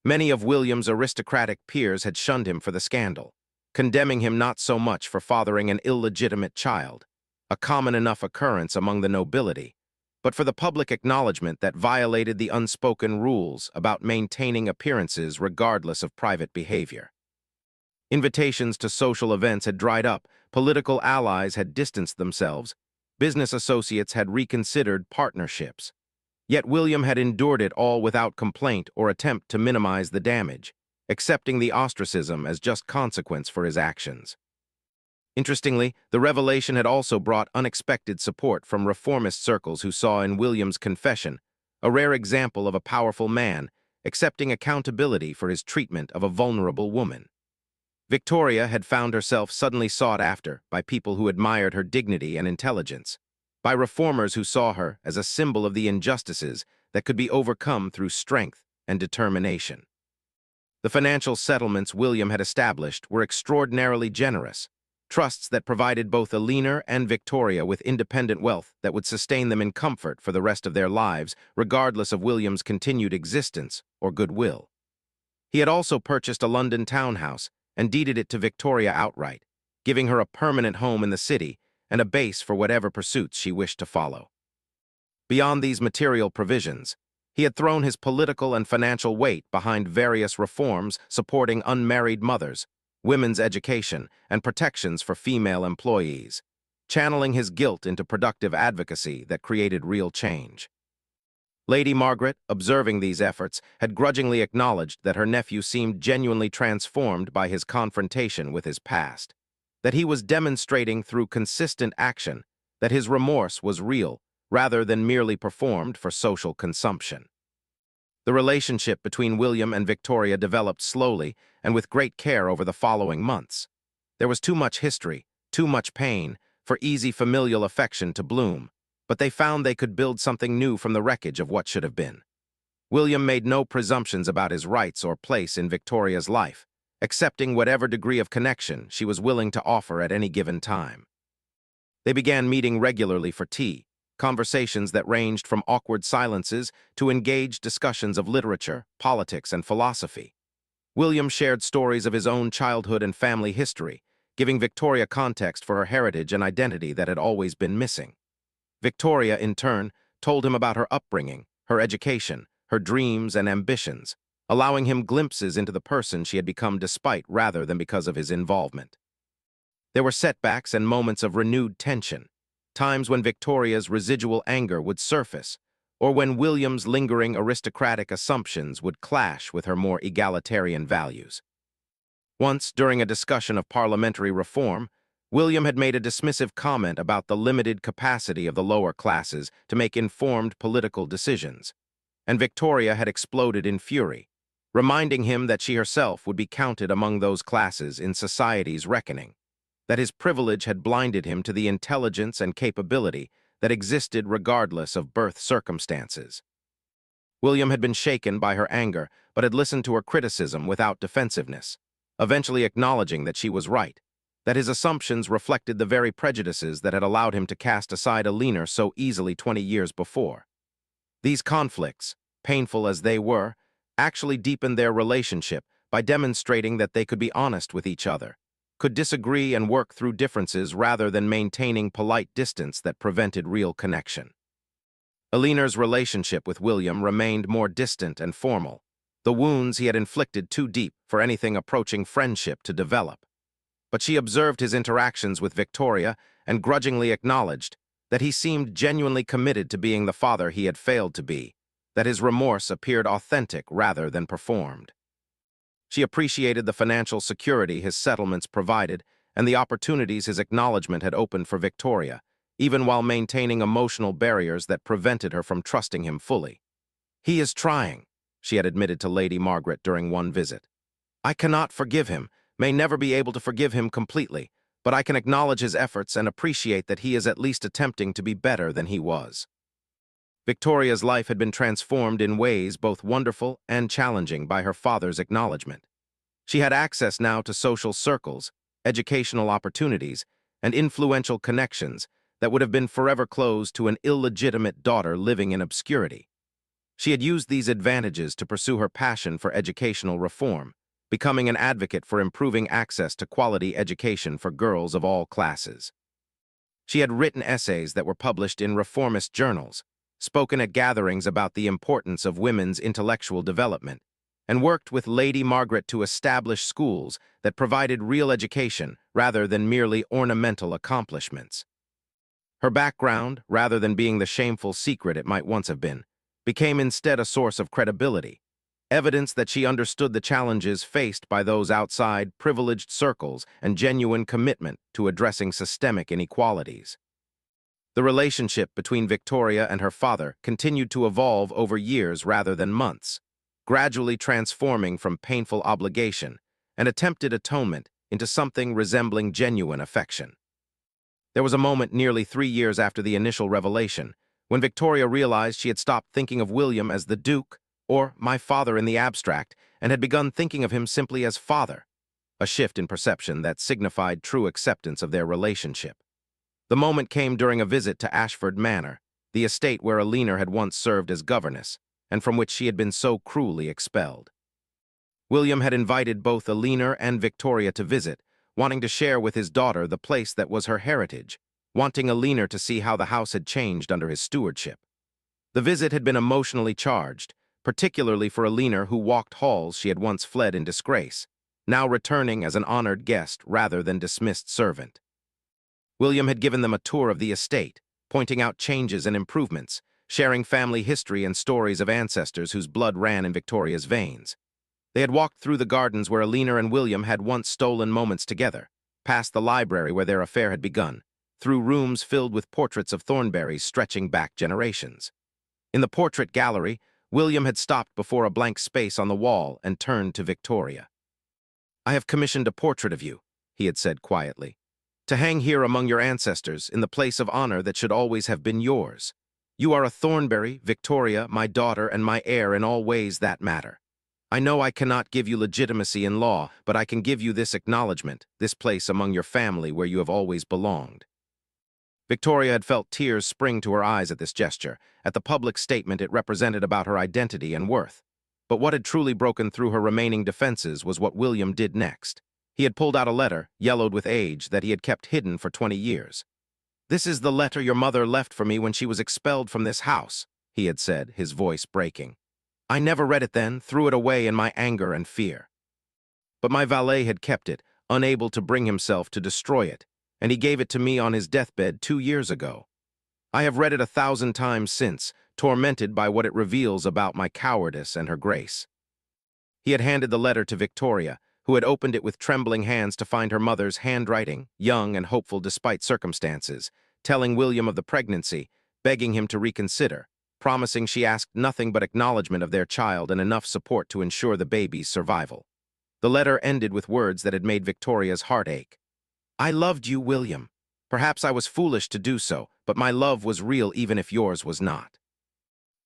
Many of William's aristocratic peers had shunned him for the scandal, condemning him not so much for fathering an illegitimate child, a common enough occurrence among the nobility, but for the public acknowledgement that violated the unspoken rules about maintaining appearances regardless of private behavior. Invitations to social events had dried up, political allies had distanced themselves, business associates had reconsidered partnerships. Yet William had endured it all without complaint or attempt to minimize the damage, accepting the ostracism as just consequence for his actions. Interestingly, the revelation had also brought unexpected support from reformist circles who saw in William's confession a rare example of a powerful man accepting accountability for his treatment of a vulnerable woman. Victoria had found herself suddenly sought after by people who admired her dignity and intelligence, by reformers who saw her as a symbol of the injustices that could be overcome through strength and determination. The financial settlements William had established were extraordinarily generous, trusts that provided both Aliner and Victoria with independent wealth that would sustain them in comfort for the rest of their lives, regardless of William's continued existence or goodwill. He had also purchased a London townhouse and deeded it to Victoria outright, giving her a permanent home in the city and a base for whatever pursuits she wished to follow. Beyond these material provisions, he had thrown his political and financial weight behind various reforms supporting unmarried mothers, women's education, and protections for female employees, channeling his guilt into productive advocacy that created real change. Lady Margaret, observing these efforts, had grudgingly acknowledged that her nephew seemed genuinely transformed by his confrontation with his past, that he was demonstrating through consistent action that his remorse was real rather than merely performed for social consumption. The relationship between William and Victoria developed slowly and with great care over the following months. There was too much history, too much pain, for easy familial affection to bloom, but they found they could build something new from the wreckage of what should have been. William made no presumptions about his rights or place in Victoria's life, accepting whatever degree of connection she was willing to offer at any given time. They began meeting regularly for tea, conversations that ranged from awkward silences to engaged discussions of literature, politics, and philosophy. William shared stories of his own childhood and family history, giving Victoria context for her heritage and identity that had always been missing. Victoria, in turn, told him about her upbringing, her education, her dreams and ambitions, allowing him glimpses into the person she had become despite rather than because of his involvement. There were setbacks and moments of renewed tension, times when Victoria's residual anger would surface, or when William's lingering aristocratic assumptions would clash with her more egalitarian values. Once, during a discussion of parliamentary reform, William had made a dismissive comment about the limited capacity of the lower classes to make informed political decisions, and Victoria had exploded in fury, reminding him that she herself would be counted among those classes in society's reckoning, that his privilege had blinded him to the intelligence and capability that existed regardless of birth circumstances. William had been shaken by her anger, but had listened to her criticism without defensiveness, eventually acknowledging that she was right, that his assumptions reflected the very prejudices that had allowed him to cast aside a leaner so easily 20 years before. These conflicts, painful as they were, actually deepened their relationship by demonstrating that they could be honest with each other, could disagree and work through differences rather than maintaining polite distance that prevented real connection. Eleanor's relationship with William remained more distant and formal, the wounds he had inflicted too deep for anything approaching friendship to develop. But she observed his interactions with Victoria and grudgingly acknowledged that he seemed genuinely committed to being the father he had failed to be, that his remorse appeared authentic rather than performed. She appreciated the financial security his settlements provided and the opportunities his acknowledgement had opened for Victoria, even while maintaining emotional barriers that prevented her from trusting him fully. "He is trying," she had admitted to Lady Margaret during one visit. "I cannot forgive him, may never be able to forgive him completely, but I can acknowledge his efforts and appreciate that he is at least attempting to be better than he was." Victoria's life had been transformed in ways both wonderful and challenging by her father's acknowledgement. She had access now to social circles, educational opportunities, and influential connections that would have been forever closed to an illegitimate daughter living in obscurity. She had used these advantages to pursue her passion for educational reform, becoming an advocate for improving access to quality education for girls of all classes. She had written essays that were published in reformist journals, spoken at gatherings about the importance of women's intellectual development, and worked with Lady Margaret to establish schools that provided real education rather than merely ornamental accomplishments. Her background, rather than being the shameful secret it might once have been, became instead a source of credibility, evidence that she understood the challenges faced by those outside privileged circles and genuine commitment to addressing systemic inequalities. The relationship between Victoria and her father continued to evolve over years rather than months, gradually transforming from painful obligation and attempted atonement into something resembling genuine affection. There was a moment nearly 3 years after the initial revelation when Victoria realized she had stopped thinking of William as the Duke or my father in the abstract and had begun thinking of him simply as father, a shift in perception that signified true acceptance of their relationship. The moment came during a visit to Ashford Manor, the estate where Eleanor had once served as governess, and from which she had been so cruelly expelled. William had invited both Eleanor and Victoria to visit, wanting to share with his daughter the place that was her heritage, wanting Eleanor to see how the house had changed under his stewardship. The visit had been emotionally charged, particularly for Eleanor, who walked halls she had once fled in disgrace, now returning as an honored guest rather than dismissed servant. William had given them a tour of the estate, pointing out changes and improvements, sharing family history and stories of ancestors whose blood ran in Victoria's veins. They had walked through the gardens where Eleanor and William had once stolen moments together, past the library where their affair had begun, through rooms filled with portraits of Thornberrys stretching back generations. In the portrait gallery, William had stopped before a blank space on the wall and turned to Victoria. "I have commissioned a portrait of you," he had said quietly. to hang here among your ancestors in the place of honor that should always have been yours. You are a Thornberry, Victoria, my daughter, and my heir in all ways that matter. I know I cannot give you legitimacy in law, but I can give you this acknowledgement, this place among your family where you have always belonged." Victoria had felt tears spring to her eyes at this gesture, at the public statement it represented about her identity and worth. But what had truly broken through her remaining defenses was what William did next. He had pulled out a letter, yellowed with age, that he had kept hidden for 20 years. "This is the letter your mother left for me when she was expelled from this house," he had said, his voice breaking. "I never read it then, threw it away in my anger and fear. But my valet had kept it, unable to bring himself to destroy it, and he gave it to me on his deathbed 2 years ago. I have read it 1,000 times since, tormented by what it reveals about my cowardice and her grace." He had handed the letter to Victoria, who had opened it with trembling hands to find her mother's handwriting, young and hopeful despite circumstances, telling William of the pregnancy, begging him to reconsider, promising she asked nothing but acknowledgement of their child and enough support to ensure the baby's survival. The letter ended with words that had made Victoria's heart ache. "I loved you, William. Perhaps I was foolish to do so, but my love was real even if yours was not.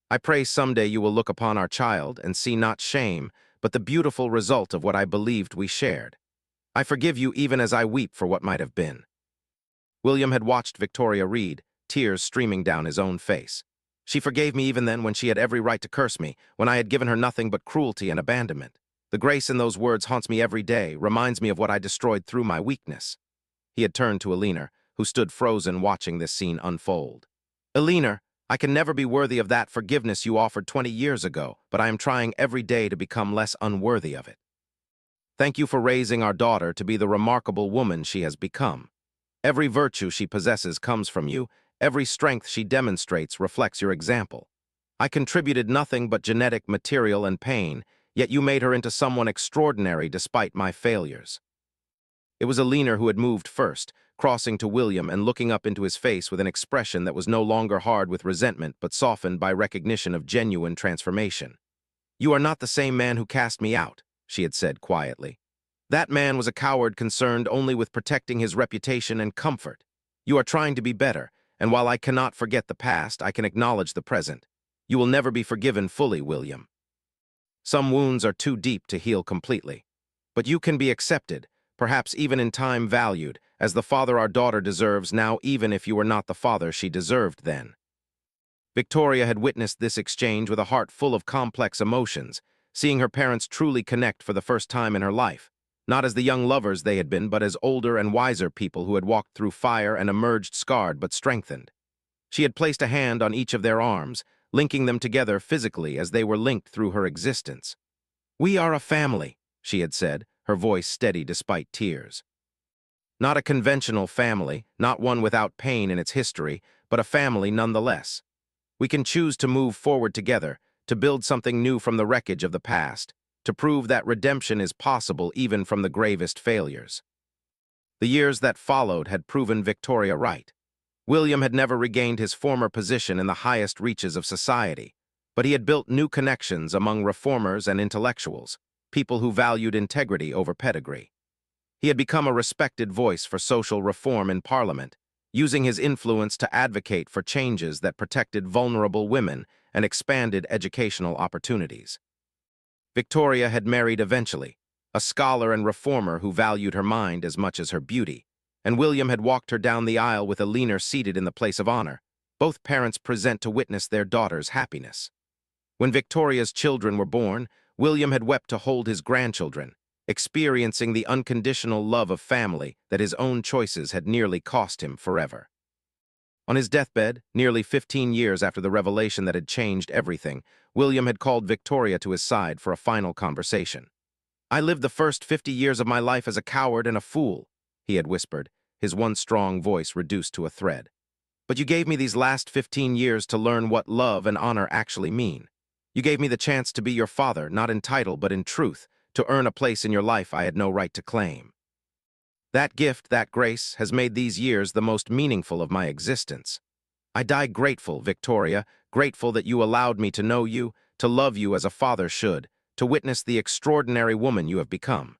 I pray someday you will look upon our child and see not shame, but the beautiful result of what I believed we shared. I forgive you even as I weep for what might have been." William had watched Victoria read, tears streaming down his own face. She forgave me even then when she had every right to curse me, when I had given her nothing but cruelty and abandonment. The grace in those words haunts me every day, reminds me of what I destroyed through my weakness. He had turned to Elinor, who stood frozen watching this scene unfold. "Elinor, I can never be worthy of that forgiveness you offered 20 years ago, but I am trying every day to become less unworthy of it. Thank you for raising our daughter to be the remarkable woman she has become. Every virtue she possesses comes from you. Every strength she demonstrates reflects your example. I contributed nothing but genetic material and pain, yet you made her into someone extraordinary despite my failures." It was Elinor who had moved first, crossing to William and looking up into his face with an expression that was no longer hard with resentment but softened by recognition of genuine transformation. "You are not the same man who cast me out," she had said quietly. "That man was a coward concerned only with protecting his reputation and comfort. You are trying to be better, and while I cannot forget the past, I can acknowledge the present. You will never be forgiven fully, William. Some wounds are too deep to heal completely. But you can be accepted, perhaps even in time valued, as the father our daughter deserves now even if you were not the father she deserved then." Victoria had witnessed this exchange with a heart full of complex emotions, seeing her parents truly connect for the first time in her life, not as the young lovers they had been, but as older and wiser people who had walked through fire and emerged scarred but strengthened. She had placed a hand on each of their arms, linking them together physically as they were linked through her existence. "We are a family," she had said, her voice steady despite tears. "Not a conventional family, not one without pain in its history, but a family nonetheless. We can choose to move forward together, to build something new from the wreckage of the past, to prove that redemption is possible even from the gravest failures." The years that followed had proven Victoria right. William had never regained his former position in the highest reaches of society, but he had built new connections among reformers and intellectuals, people who valued integrity over pedigree. He had become a respected voice for social reform in Parliament, using his influence to advocate for changes that protected vulnerable women and expanded educational opportunities. Victoria had married eventually, a scholar and reformer who valued her mind as much as her beauty, and William had walked her down the aisle with Elinor seated in the place of honor, both parents present to witness their daughter's happiness. When Victoria's children were born, William had wept to hold his grandchildren, experiencing the unconditional love of family that his own choices had nearly cost him forever. On his deathbed, nearly 15 years after the revelation that had changed everything, William had called Victoria to his side for a final conversation. "I lived the first 50 years of my life as a coward and a fool," he had whispered, his once strong voice reduced to a thread. "But you gave me these last 15 years to learn what love and honor actually mean. You gave me the chance to be your father, not in title but in truth, to earn a place in your life I had no right to claim. That gift, that grace, has made these years the most meaningful of my existence. I die grateful, Victoria, grateful that you allowed me to know you, to love you as a father should, to witness the extraordinary woman you have become.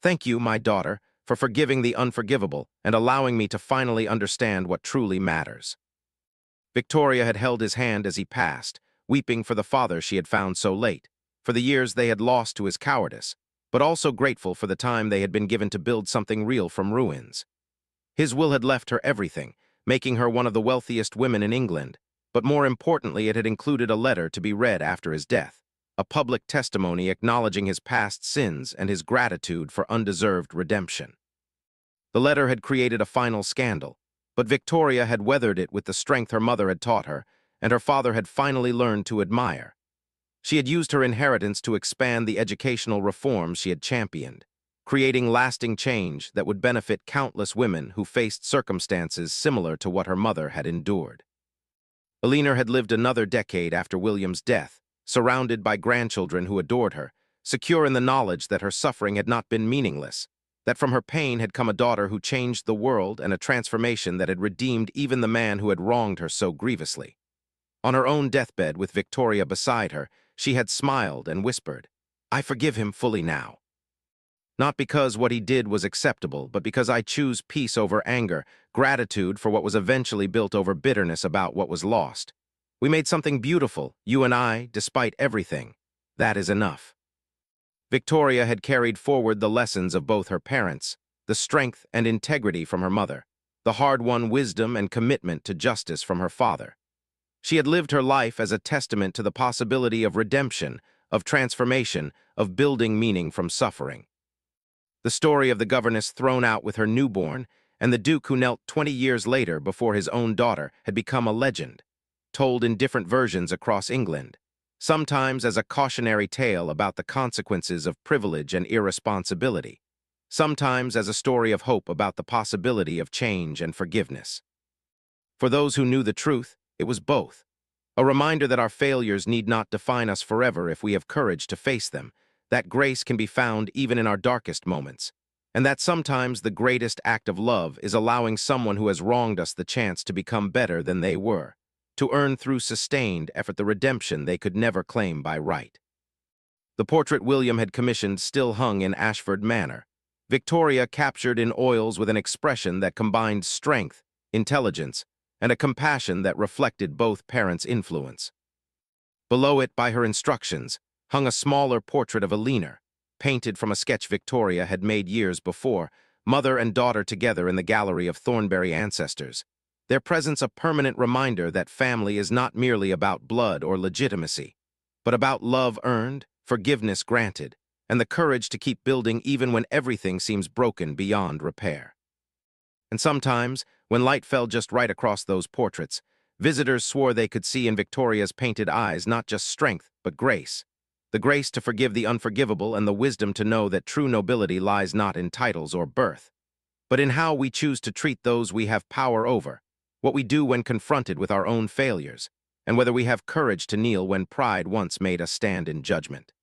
Thank you, my daughter, for forgiving the unforgivable and allowing me to finally understand what truly matters." Victoria had held his hand as he passed, weeping for the father she had found so late, for the years they had lost to his cowardice, but also grateful for the time they had been given to build something real from ruins. His will had left her everything, making her one of the wealthiest women in England, but more importantly, it had included a letter to be read after his death, a public testimony acknowledging his past sins and his gratitude for undeserved redemption. The letter had created a final scandal, but Victoria had weathered it with the strength her mother had taught her, and her father had finally learned to admire. She had used her inheritance to expand the educational reforms she had championed, creating lasting change that would benefit countless women who faced circumstances similar to what her mother had endured. Eleanor had lived another decade after William's death, surrounded by grandchildren who adored her, secure in the knowledge that her suffering had not been meaningless, that from her pain had come a daughter who changed the world and a transformation that had redeemed even the man who had wronged her so grievously. On her own deathbed, with Victoria beside her, she had smiled and whispered, "I forgive him fully now. Not because what he did was acceptable, but because I choose peace over anger, gratitude for what was eventually built over bitterness about what was lost. We made something beautiful, you and I, despite everything. That is enough." Victoria had carried forward the lessons of both her parents, the strength and integrity from her mother, the hard-won wisdom and commitment to justice from her father. She had lived her life as a testament to the possibility of redemption, of transformation, of building meaning from suffering. The story of the governess thrown out with her newborn and the duke who knelt 20 years later before his own daughter had become a legend, told in different versions across England, sometimes as a cautionary tale about the consequences of privilege and irresponsibility, sometimes as a story of hope about the possibility of change and forgiveness. For those who knew the truth, it was both. A reminder that our failures need not define us forever if we have courage to face them, that grace can be found even in our darkest moments, and that sometimes the greatest act of love is allowing someone who has wronged us the chance to become better than they were, to earn through sustained effort the redemption they could never claim by right. The portrait William had commissioned still hung in Ashford Manor, Victoria captured in oils with an expression that combined strength, intelligence, and a compassion that reflected both parents' influence. Below it, by her instructions, hung a smaller portrait of Eleanor, painted from a sketch Victoria had made years before, mother and daughter together in the gallery of Thornbury ancestors, their presence a permanent reminder that family is not merely about blood or legitimacy, but about love earned, forgiveness granted, and the courage to keep building even when everything seems broken beyond repair. And sometimes, when light fell just right across those portraits, visitors swore they could see in Victoria's painted eyes not just strength, but grace. The grace to forgive the unforgivable and the wisdom to know that true nobility lies not in titles or birth, but in how we choose to treat those we have power over, what we do when confronted with our own failures, and whether we have courage to kneel when pride once made us stand in judgment.